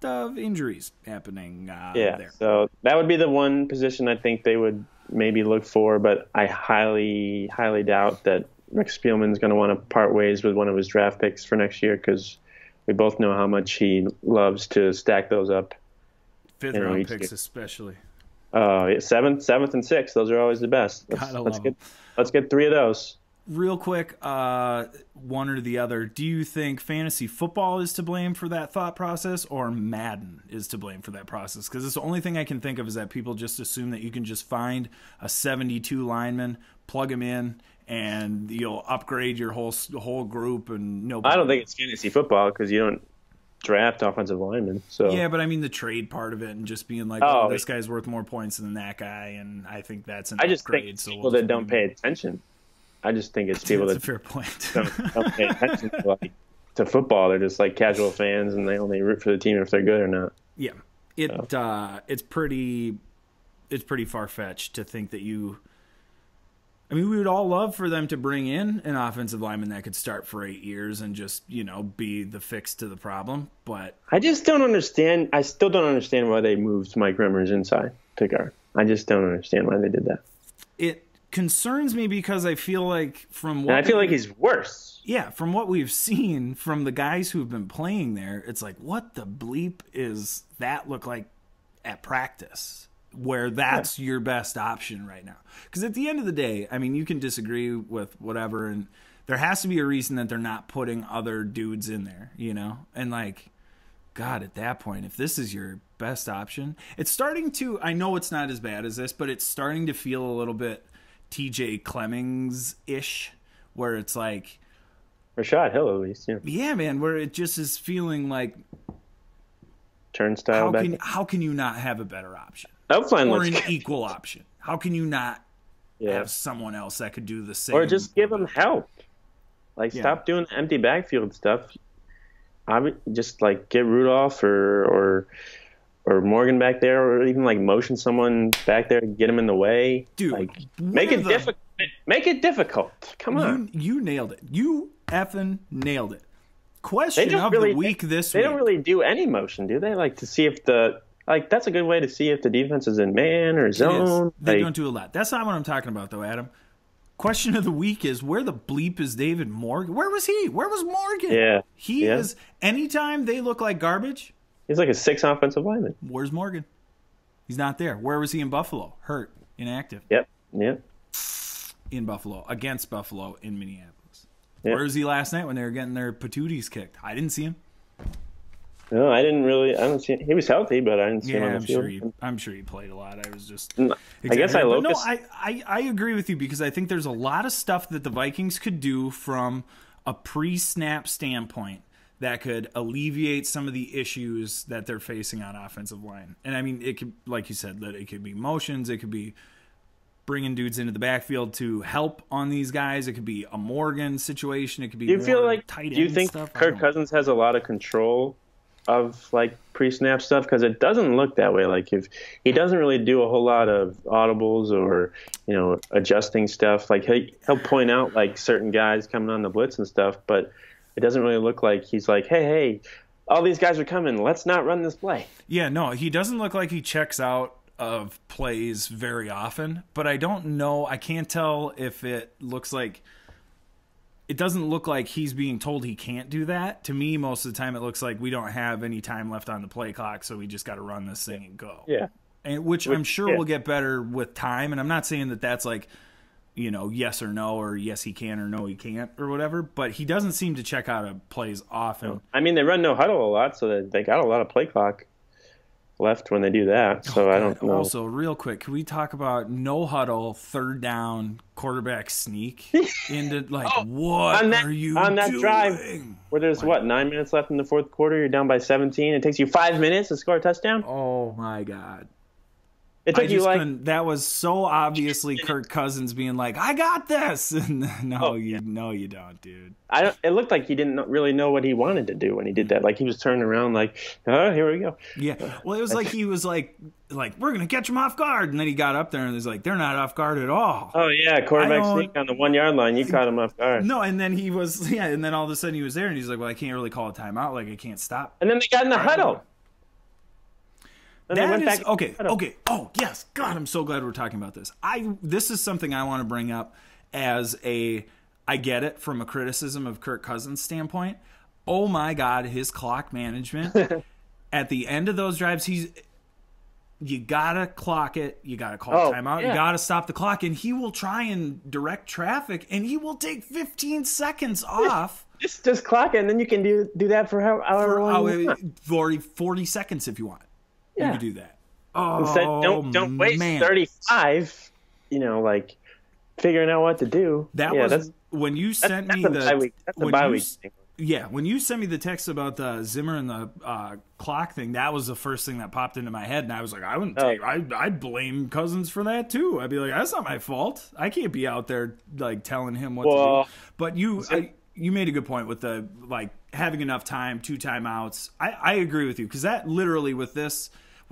of injuries happening there. So that would be the one position I think they would maybe look for, but I highly, highly doubt that Rick Spielman's going to want to part ways with one of his draft picks for next year, because we both know how much he loves to stack those up. Fifth-round picks especially. Seventh, and sixth. Those are always the best. Let's get 3 of those. Real quick, one or the other. Do you think fantasy football is to blame for that thought process, or Madden is to blame for that process? Because it's the only thing I can think of is that people just assume that you can just find a 72 lineman, plug him in, and you'll upgrade your whole group. And no, I don't think it's fantasy football, because you don't draft offensive linemen. So yeah, but I mean the trade part of it, and just being like, this guy's worth more points than that guy, and I think that's an upgrade. Think people that don't pay attention. I just think it's people that's a fair point. don't pay attention to football. They're just like casual fans, and they only root for the team if they're good or not. Yeah, it's pretty far-fetched to think that you. I mean, we would all love for them to bring in an offensive lineman that could start for 8 years and just, be the fix to the problem. But I just don't understand. I still don't understand why they moved Mike Remmers inside to guard. I just don't understand why they did that. It concerns me because I feel like I feel like he's worse. Yeah, from what we've seen from the guys who've been playing there, it's like, what the bleep is that look like at practice, where that's your best option right now? Because at the end of the day, I mean, you can disagree with whatever, and there has to be a reason that they're not putting other dudes in there, And like, God, at that point, if this is your best option, it's starting to, I know it's not as bad as this, but it's starting to feel a little bit TJ Clemmings-ish, where it's like Rashad Hill, at least. Yeah, man, where it just is feeling like turnstile. How can you not have a better option? Or an equal option? How can you not have someone else that could do the same? Or just give them help. Stop doing the empty backfield stuff. I would just get Rudolph or Morgan back there, or even motion someone back there to get him in the way. Dude, make it difficult. Make it difficult. Come on. You nailed it. You effing nailed it. Question of the week this week. They don't really do any motion, do they? To see if that's a good way to see if the defense is in man or zone. They don't do a lot. That's not what I'm talking about, though, Adam. Question of the week is, where the bleep is David Morgan? Where was he? Where was Morgan? Yeah. He is, anytime they look like garbage. He's like a 6 offensive lineman. Where's Morgan? He's not there. Where was he in Buffalo? Hurt. Inactive. Yep. In Buffalo. Against Buffalo in Minneapolis. Yep. Where was he last night when they were getting their patooties kicked? I didn't see him. No, I don't see him. He was healthy, but I didn't see him on the field. I'm sure he played a lot. I was just... I guess I locust. No, I agree with you, because I think there's a lot of stuff that the Vikings could do from a pre-snap standpoint that could alleviate some of the issues that they're facing on offensive line. And I mean, it could, like you said, that it could be motions, it could be bringing dudes into the backfield to help on these guys, it could be a Morgan situation, it could be tight end. Do you think stuff? Kirk Cousins has a lot of control of pre-snap stuff, because it doesn't look that way. Like, if he doesn't really do a whole lot of audibles or, adjusting stuff. Like, he'll point out like certain guys coming on the blitz and stuff, but it doesn't really look like he's like, hey, all these guys are coming, let's not run this play. Yeah, no, he doesn't look like he checks out of plays very often, but I don't know. I can't tell if it looks like. It doesn't look like he's being told he can't do that. To me, most of the time, it looks like we don't have any time left on the play clock, so we just got to run this thing and go. Yeah. And which I'm sure will get better with time. And I'm not saying that that's like, yes or no, or yes he can or no he can't or whatever. But he doesn't seem to check out of plays often. No. I mean, they run no huddle a lot, so they got a lot of play clock left when they do that. So I don't know. Also, real quick, can we talk about no huddle, third down, quarterback sneak into what are you on that doing? Drive where there's 9 minutes left in the fourth quarter? You're down by 17. It takes you 5 minutes to score a touchdown. Oh my God! It took you that was so obviously Kirk Cousins being like, "I got this," and you don't, dude. It looked like he didn't really know what he wanted to do when he did that. Like, he was turning around, like, "Oh, here we go." Yeah. Well, it was like he was like we're gonna catch him off guard, and then he got up there and was like, "They're not off guard at all." Oh yeah, quarterback sneak on the 1 yard line. You caught him off guard. No, and then he was and then all of a sudden he was there, and he's like, "Well, I can't really call a timeout. Like, I can't stop." And then they got in the huddle. That is okay. Oh yes, God, I'm so glad we're talking about this. This is something I want to bring up as I get it from a criticism of Kirk Cousins standpoint. Oh my God, his clock management at the end of those drives, you gotta clock it, you gotta call timeout, you gotta stop the clock, and he will try and direct traffic, and he will take 15 seconds off. Just clock it, and then you can do that for however long you want. 40 seconds if you want. Yeah. You could do that. Oh, instead, don't waste 35. Figuring out what to do. Was when you sent me the bye week. That's a bye week thing. Yeah, when you sent me the text about the Zimmer and the clock thing, that was the first thing that popped into my head, and I was like, I'd blame Cousins for that too. I'd be like, that's not my fault. I can't be out there telling him what to do. But you made a good point with the having enough time, 2 timeouts. I agree with you, because that literally with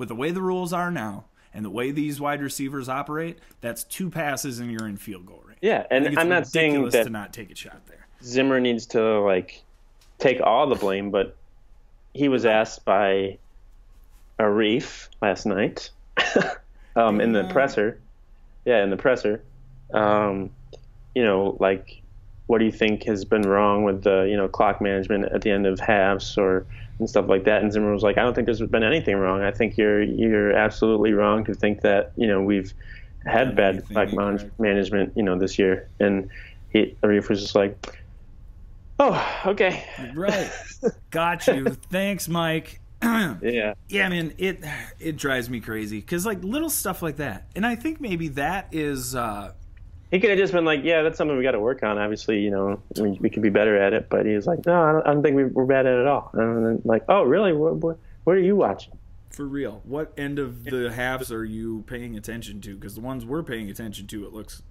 the way the rules are now and the way these wide receivers operate, that's 2 passes and you're in field goal range. Yeah, and I'm not saying that to not take a shot there. Zimmer needs to take all the blame, but he was asked by Arif last night in the presser. Yeah, in the presser. What do you think has been wrong with the clock management at the end of halves and stuff like that? And Zimmer was like, I don't think there's been anything wrong. I think you're absolutely wrong to think that we've had bad clock management this year. And Arif was just like, oh, okay, right, got you. Thanks, Mike. Yeah, man, it drives me crazy because little stuff like that, and I think maybe that is. He could have just been like, yeah, that's something we got to work on. Obviously, we could be better at it. But he was like, no, I don't think we're bad at it at all. And then oh, really? What are you watching? For real. What end of the halves are you paying attention to? Because the ones we're paying attention to, it looks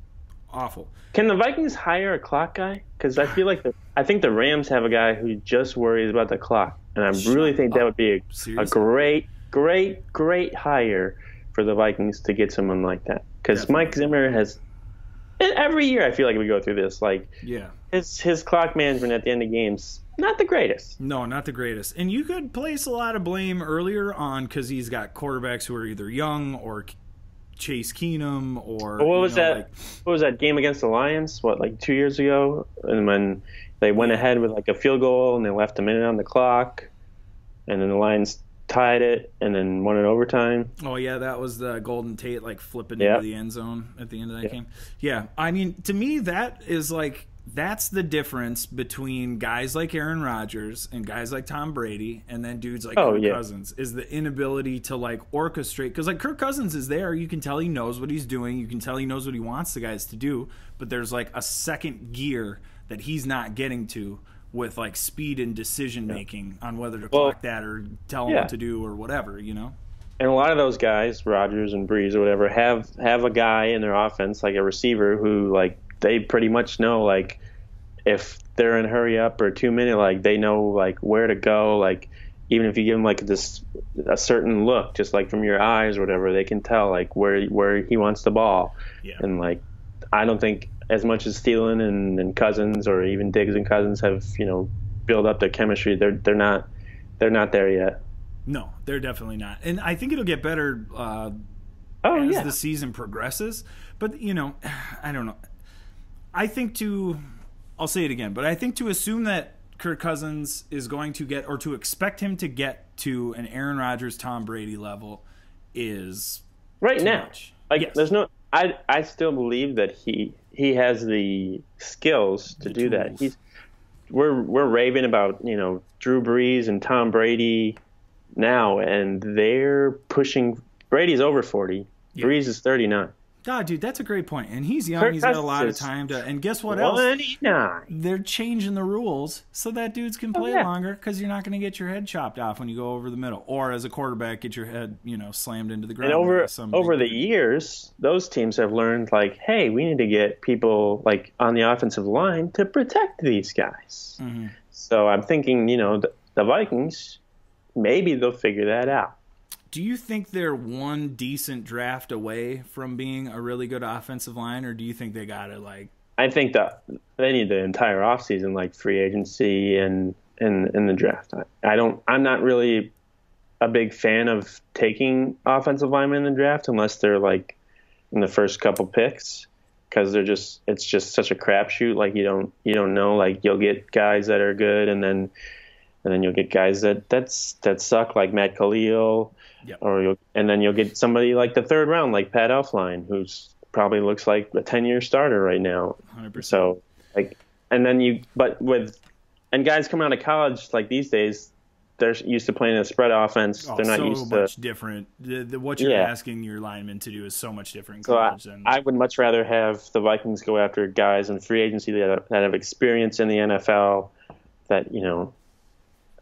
awful. Can the Vikings hire a clock guy? Because I feel I think the Rams have a guy who just worries about the clock. And I really think that would be a great hire for the Vikings to get someone like that. Because Mike Zimmer has... Every year I feel like we go through this. His clock management at the end of games, not the greatest. No, not the greatest. And you could place a lot of blame earlier on because he's got quarterbacks who are either young or Chase Keenum or... What was that? What was that game against the Lions? 2 years ago? And when they went ahead with a field goal and they left a minute on the clock, and then the Lions tied it and then won in overtime. Oh yeah, that was the Golden Tate flipping into the end zone at the end of that game. Yeah, I mean, to me that is that's the difference between guys like Aaron Rodgers and guys like Tom Brady and then dudes like Kirk Cousins is the inability to orchestrate, because Kirk Cousins is there, you can tell he knows what he's doing, you can tell he knows what he wants the guys to do, but there's a second gear that he's not getting to with speed and decision making on whether to clock that or tell him what to do or whatever, And a lot of those guys, Rodgers and Breeze or whatever, have a guy in their offense, a receiver who they pretty much know if they're in hurry up or 2 minute, they know where to go. Even if you give them this a certain look, just like from your eyes or whatever. They can tell like where he wants the ball. Yeah. And like, I don't think as much as Thielen and Cousins or even Diggs and Cousins have, built up their chemistry. They're not there yet. No, they're definitely not. And I think it'll get better as the season progresses. But, I don't know. I'll say it again, but I think to assume that Kirk Cousins is going to get, or to expect him to get to an Aaron Rodgers, Tom Brady level is right too now. much. Like, Yes. there's no. I still believe that he has the skills to do that. We're raving about Drew Brees and Tom Brady now, and they're pushing. Brady's over 40. Yeah. Brees is 39. Dude, that's a great point. And he's young. Kirk He's got a lot of time to. And guess what 29. else? They're changing the rules so that dudes can play longer, because you're not going to get your head chopped off when you go over the middle, or as a quarterback, get your head slammed into the ground. And over the years, those teams have learned like, hey, we need to get people like on the offensive line to protect these guys. Mm-hmm. So I'm thinking, the Vikings, maybe they'll figure that out. Do you think they're one decent draft away from being a really good offensive line, or do you think they got it I think that they need the entire offseason, like free agency and the draft. I'm not really a big fan of taking offensive linemen in the draft unless they're like in the first couple picks, because it's just such a crapshoot. Like you don't know. Like you'll get guys that are good, and then you'll get guys that suck, like Matt Khalil. Yep. And then you'll get somebody like the third round, like Pat Elflein, who's probably looks like a 10-year starter right now. 100%. So and guys coming out of college like these days, they're used to playing a spread offense. They're not used to. So much different. What you're asking your linemen to do is so much different in college. So I would much rather have the Vikings go after guys in free agency that have experience in the NFL, that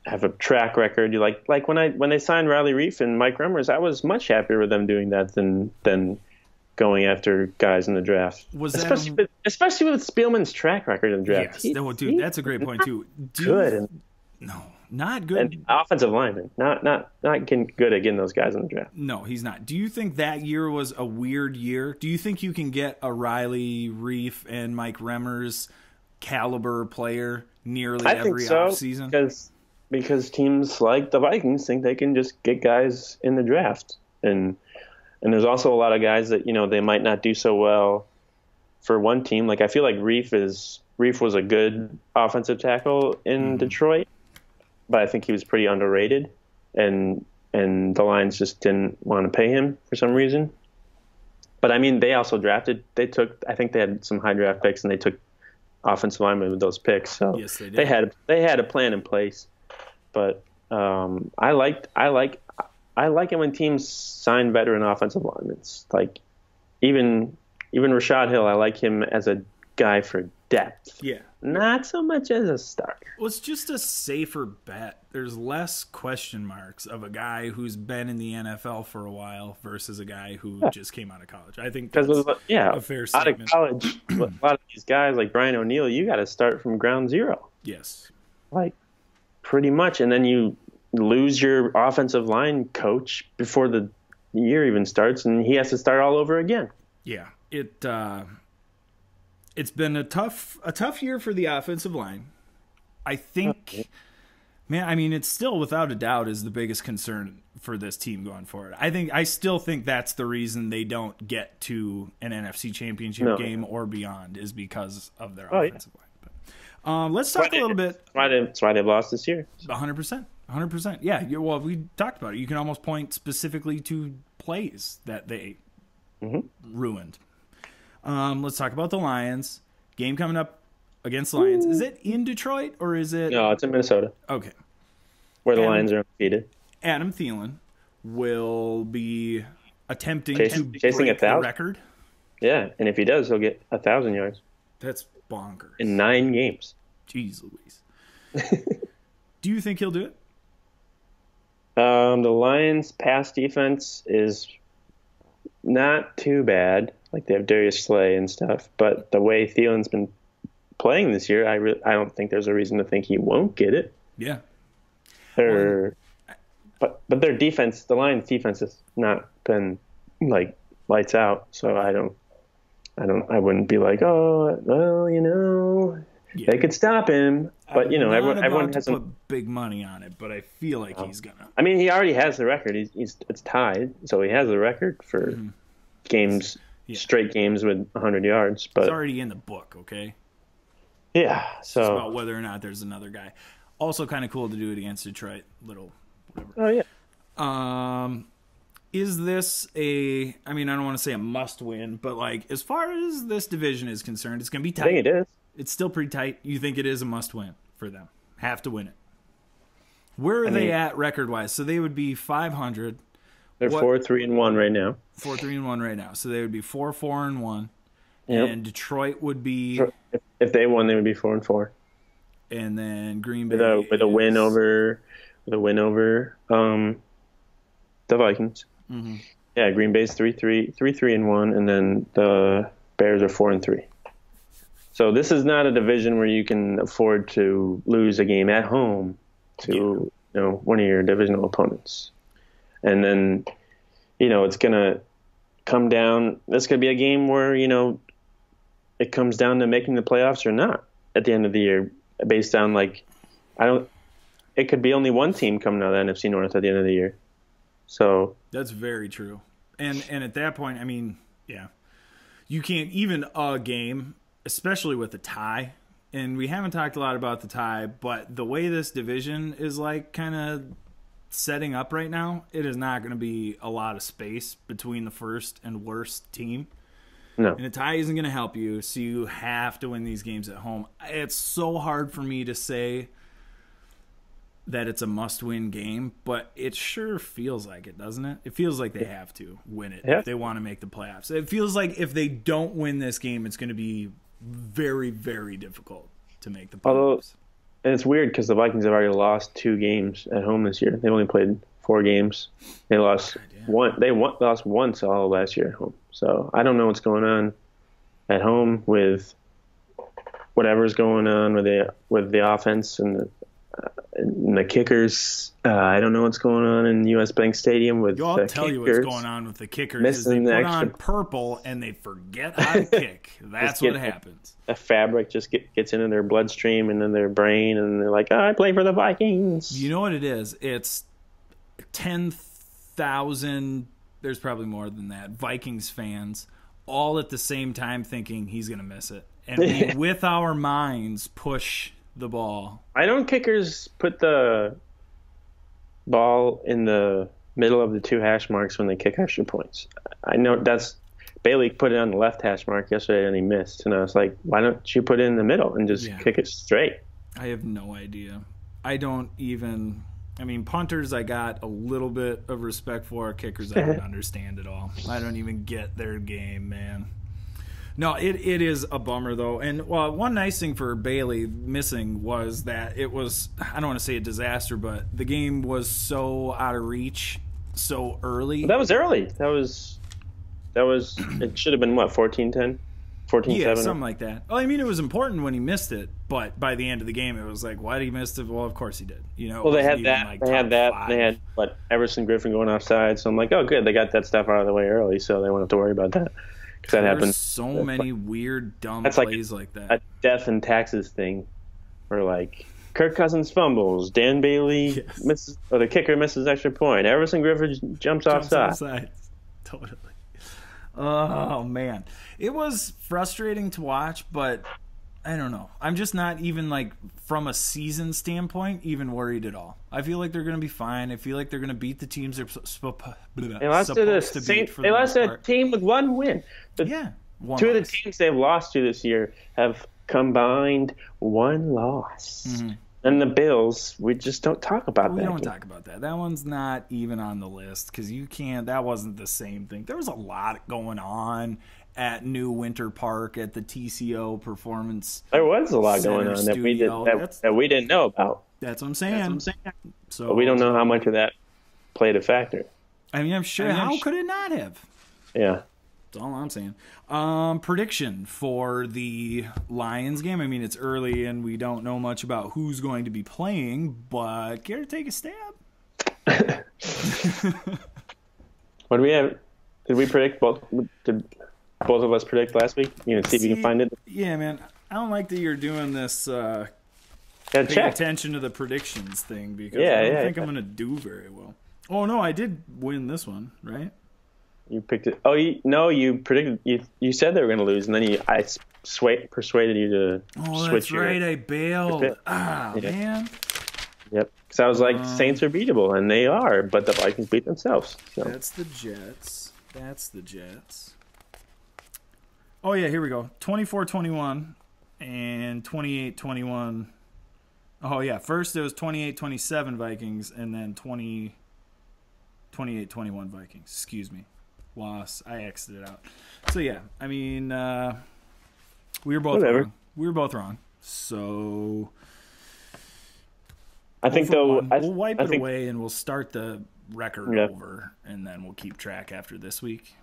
have a track record. You like when they signed Riley Reif and Mike Remmers, I was much happier with them doing that than going after guys in the draft. Especially with Spielman's track record in the draft. Yes, dude, that's a great point too. Not good. And offensive lineman, not getting good at getting those guys in the draft. No, he's not. Do you think that year was a weird year? Do you think you can get a Riley Reif and Mike Remmers caliber player nearly every offseason? Because teams like the Vikings think they can just get guys in the draft. And there's also a lot of guys that, they might not do so well for one team. Like I feel like Reif was a good offensive tackle in Detroit, but I think he was pretty underrated, and the Lions just didn't want to pay him for some reason. But I mean, they also I think they had some high draft picks, and they took offensive linemen with those picks. So yes, they did. They had a plan in place. But I like it when teams sign veteran offensive linemen. Like even Rashad Hill, I like him as a guy for depth. Yeah. Not so much as a starter. Well, it's just a safer bet. There's less question marks of a guy who's been in the NFL for a while versus a guy who just came out of college. I think that's a fair statement. Out of college, a lot of these guys like Brian O'Neill, you got to start from ground zero. Yes. Like pretty much, and then you lose your offensive line coach before the year even starts, and he has to start all over again. Yeah, it's been a tough year for the offensive line. I think, man, I mean, it's still without a doubt is the biggest concern for this team going forward. I still think that's the reason they don't get to an NFC Championship game or beyond, is because of their offensive line. Let's talk a little bit. That's why they've lost this year. 100%. 100%. Yeah. Well, we talked about it. You can almost point specifically to plays that they ruined. Let's talk about the Lions. Game coming up against the Lions. Is it in Detroit or is it? No, it's in Minnesota. Okay. Where the Lions are undefeated. Adam Thielen will be attempting to break the record. Yeah, and if he does, he'll get 1,000 yards. That's bonkers. In 9 games. Jeez Louise. Do you think he'll do it? The Lions' pass defense is not too bad. Like they have Darius Slay and stuff, but the way Thielen's been playing this year, I don't think there's a reason to think he won't get it. Yeah. But but their defense, the Lions' defense, has not been like lights out. So I wouldn't be like, oh, well, they could stop him. But everyone has put big money on it, but I feel like he's gonna. I mean, he already has the record. It's tied, so he has the record for games, straight games with 100 yards. But it's already in the book, okay? Yeah. So it's about whether or not there's another guy. Also, kind of cool to do it against Detroit. Whatever. Oh yeah. Is this I don't want to say a must-win, but like as far as this division is concerned, it's gonna be tight. I think it is. It's still pretty tight. You think it is a must-win for them? Have to win it. Where are they at record-wise? So they would be 500. They're 4-3-1 right now. 4-3-1 right now. So they would be 4-4-1. Yep. And Detroit would be. If they won, they would be 4-4. And then Green Bay with a win over the Vikings. Mm-hmm. Yeah, Green Bay's 3-3-1, and then the Bears are 4-3. So this is not a division where you can afford to lose a game at home to one of your divisional opponents. And then it's gonna come down. This could be a game where it comes down to making the playoffs or not at the end of the year, based on it could be only one team coming out of the NFC North at the end of the year. So that's very true. And at that point, I mean, yeah, you can't even a game, especially with a tie. And we haven't talked a lot about the tie, but the way this division is like kind of setting up right now, it is not going to be a lot of space between the first and worst team. No. And a tie isn't going to help you, so you have to win these games at home. It's so hard for me to say that it's a must-win game, but it sure feels like it, doesn't it? It feels like they have to win it if they want to make the playoffs. It feels like if they don't win this game, it's going to be very, very difficult to make the playoffs. And it's weird because the Vikings have already lost 2 games at home this year. They only played 4 games. They lost one. They lost once all last year at home. So I don't know what's going on at home with whatever's going on with the offense and the kickers. I don't know what's going on in U.S. Bank Stadium with the kickers. I'll tell you what's going on with the kickers. Is they put on purple and they forget how to kick. That's what happens. The fabric just gets into their bloodstream and in their brain, and they're like, I play for the Vikings. You know what it is? It's 10,000, there's probably more than that, Vikings fans all at the same time thinking he's going to miss it. And we, with our minds, push the ball. I don't kickers put the ball in the middle of the 2 hash marks when they kick extra points. I know Bailey put it on the left hash mark yesterday and he missed. And I was like, why don't you put it in the middle and just kick it straight? I have no idea. Punters I got a little bit of respect for. Kickers I don't understand at all. I don't even get their game, man. No, it is a bummer, though. And, one nice thing for Bailey missing was that it was, I don't want to say a disaster, but the game was so out of reach so early. That was early. That was it should have been, 14-10? 14-7? Yeah, something like that. Well, I mean, it was important when he missed it, but by the end of the game, it was like, why did he miss it? Well, of course he did. Well, they had that. They had Everson Griffin going offside. So I'm like, oh, good. They got that stuff out of the way early, so they won't have to worry about that. That happens. So many weird, dumb plays like that. A death and taxes thing, where Kirk Cousins fumbles, Dan Bailey misses, or the kicker misses extra point. Everson Griffin jumps offside. Totally. Oh man, it was frustrating to watch, but I don't know. I'm just not even from a season standpoint even worried at all. I feel like they're going to be fine. I feel like they're going to beat the teams they're supposed to beat. They lost to a team with 1 win. Two of the teams they've lost to this year have combined 1 loss. Mm-hmm. And the Bills, we just don't talk about that. We don't talk about that. That one's not even on the list because you can't. That wasn't the same thing. There was a lot going on at New Winter Park at the TCO Performance. There was a lot going on that we didn't know about. That's what I'm saying. So, but we don't know how much of that played a factor. I mean, I'm sure. How could it not have? Yeah. That's all I'm saying. Prediction for the Lions game. I mean, it's early and we don't know much about who's going to be playing, but care to take a stab? What do we have? Did we predict both? Did both of us predict last week? You know, see if you can find it. Yeah, man. I don't like that you're doing this. Pay attention to the predictions thing because I don't think I'm gonna do very well. Oh no, I did win this one, right? You picked it. Oh, no, you predicted. You said they were gonna lose, and then I persuaded you to switch. That's right. I bailed. Man. Yep. Because I was like, Saints are beatable, and they are, but the Vikings beat themselves. So. That's the Jets. Oh, yeah, here we go. 24-21 and 28-21. Oh, yeah. First, it was 28-27 Vikings, and then 28-21 Vikings. Excuse me. Loss. I exited it out. So, yeah. I mean, we were both wrong. We were both wrong. So... I think though we'll wipe it away and we'll start the record over, and then we'll keep track after this week.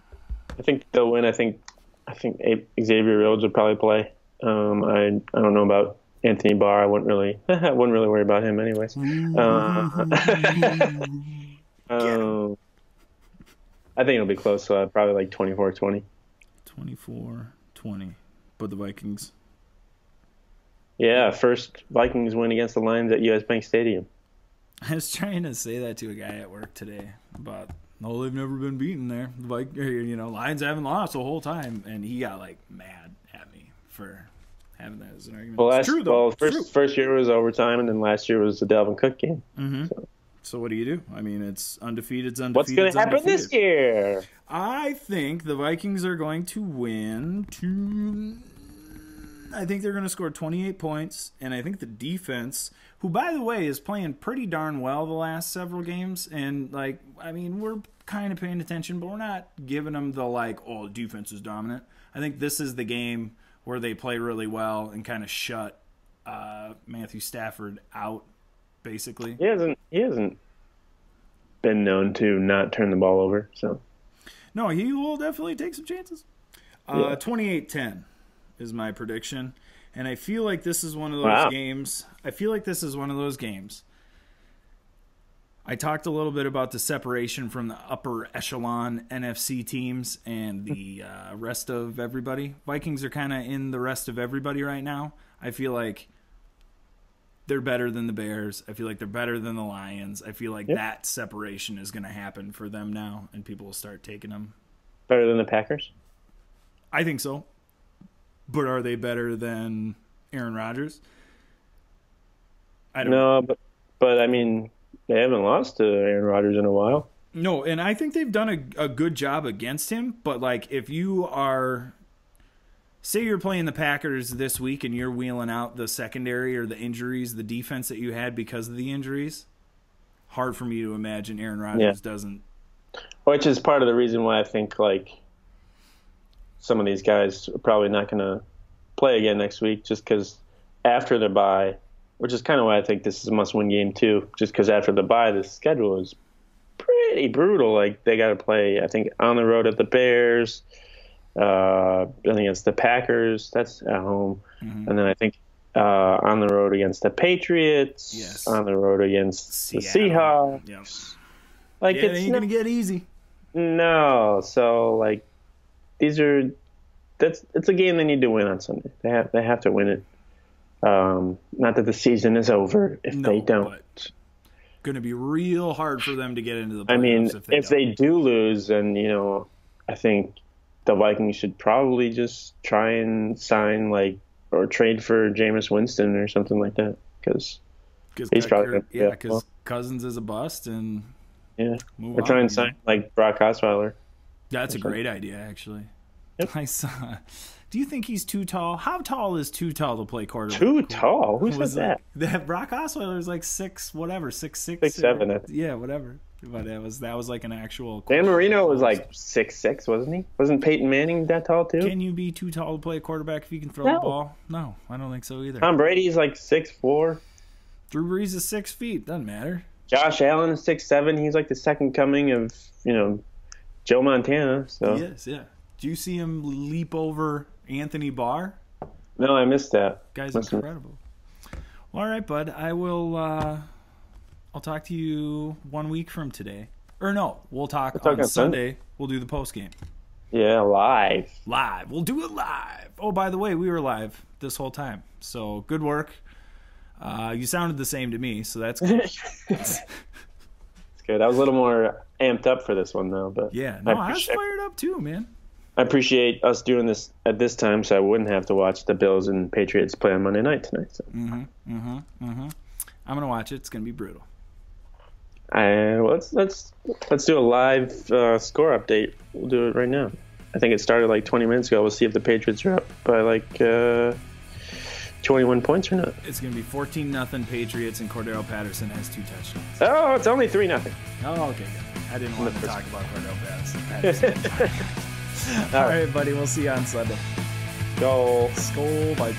I think they'll win. I think Xavier Rhodes would probably play. I don't know about Anthony Barr. I wouldn't really worry about him anyways. I think it'll be close. So probably like 24-20. 24-20. But the Vikings. Yeah, first Vikings win against the Lions at US Bank Stadium. I was trying to say that to a guy at work today, but no, they've never been beaten there. Like, Lions haven't lost the whole time, and he got like mad at me for having that as an argument. Well, it's true though. First year was overtime, and then last year was the Dalvin Cook game. Mm-hmm. So what do you do? I mean, it's undefeated. What's going to happen this year? I think the Vikings are going to win I think they're going to score 28 points, and I think the defense, who, by the way, is playing pretty darn well the last several games, and, we're kind of paying attention, but we're not giving them the, defense is dominant. I think this is the game where they play really well and kind of shut Matthew Stafford out, basically. He hasn't been known to not turn the ball over, so. No, he will definitely take some chances. 28-10. Is my prediction, and I feel like this is one of those games. I talked a little bit about the separation from the upper echelon NFC teams and the rest of everybody. Vikings are kind of in the rest of everybody right now. I feel like they're better than the Bears. I feel like they're better than the Lions. I feel like that separation is going to happen for them now, and people will start taking them. Better than the Packers? I think so. But are they better than Aaron Rodgers? I don't know. But I mean, they haven't lost to Aaron Rodgers in a while. No, and I think they've done a good job against him. But, if you are... Say you're playing the Packers this week and you're wheeling out the secondary or the injuries, the defense that you had because of the injuries, hard for me to imagine Aaron Rodgers doesn't... Which is part of the reason why I think, some of these guys are probably not going to play again next week just because after the bye, which is kind of why I think this is a must-win game too, just because after the bye, the schedule is pretty brutal. They got to play, I think, on the road at the Bears, I think against the Packers. That's at home. Mm-hmm. And then I think on the road against the Patriots, on the road against the Seahawks. Yeah. It ain't going to get easy. No. So, it's a game they need to win on Sunday. They have to win it. Not that the season is over if they don't. But going to be real hard for them to get into the playoffs. I mean, if they do lose, then I think the Vikings should probably just try and sign or trade for Jameis Winston or something like that because he's probably because Cousins is a bust and or try and sign Brock Osweiler. That's a great idea, actually. Yep. I saw. Do you think he's too tall? How tall is too tall to play quarterback? Too tall? Who said that? That Brock Osweiler is 6'6", 6'7". Yeah, whatever. But that was an actual. Dan Marino was 6'6", wasn't he? Wasn't Peyton Manning that tall too? Can you be too tall to play a quarterback if you can throw the ball? No, I don't think so either. Tom Brady's 6'4". Drew Brees is 6 feet. Doesn't matter. Josh Allen is 6'7". He's the second coming of Joe Montana. So he is, yeah. Do you see him leap over Anthony Barr? No, I missed that. Guy's incredible. Well, all right, bud. I will I'll talk to you 1 week from today. Or no, we'll talk on on Sunday. We'll do the post game. Yeah, live. Live. We'll do it live. Oh, by the way, we were live this whole time. So good work. You sounded the same to me, so that's good. It's good. I was a little more amped up for this one, though. But yeah, no, I was fired up too, man. I appreciate us doing this at this time, so I wouldn't have to watch the Bills and Patriots play on Monday night tonight. So. I'm gonna watch it. It's gonna be brutal. Let's do a live score update. We'll do it right now. I think it started like 20 minutes ago. We'll see if the Patriots are up by like 21 points or not. It's gonna be 14-0 Patriots, and Cordero Patterson has 2 touchdowns. Oh, it's only 3-0. Oh, okay, good. I didn't want to talk about Cordero Patterson. All right, buddy. We'll see you on Sunday. Go. Skol, bye.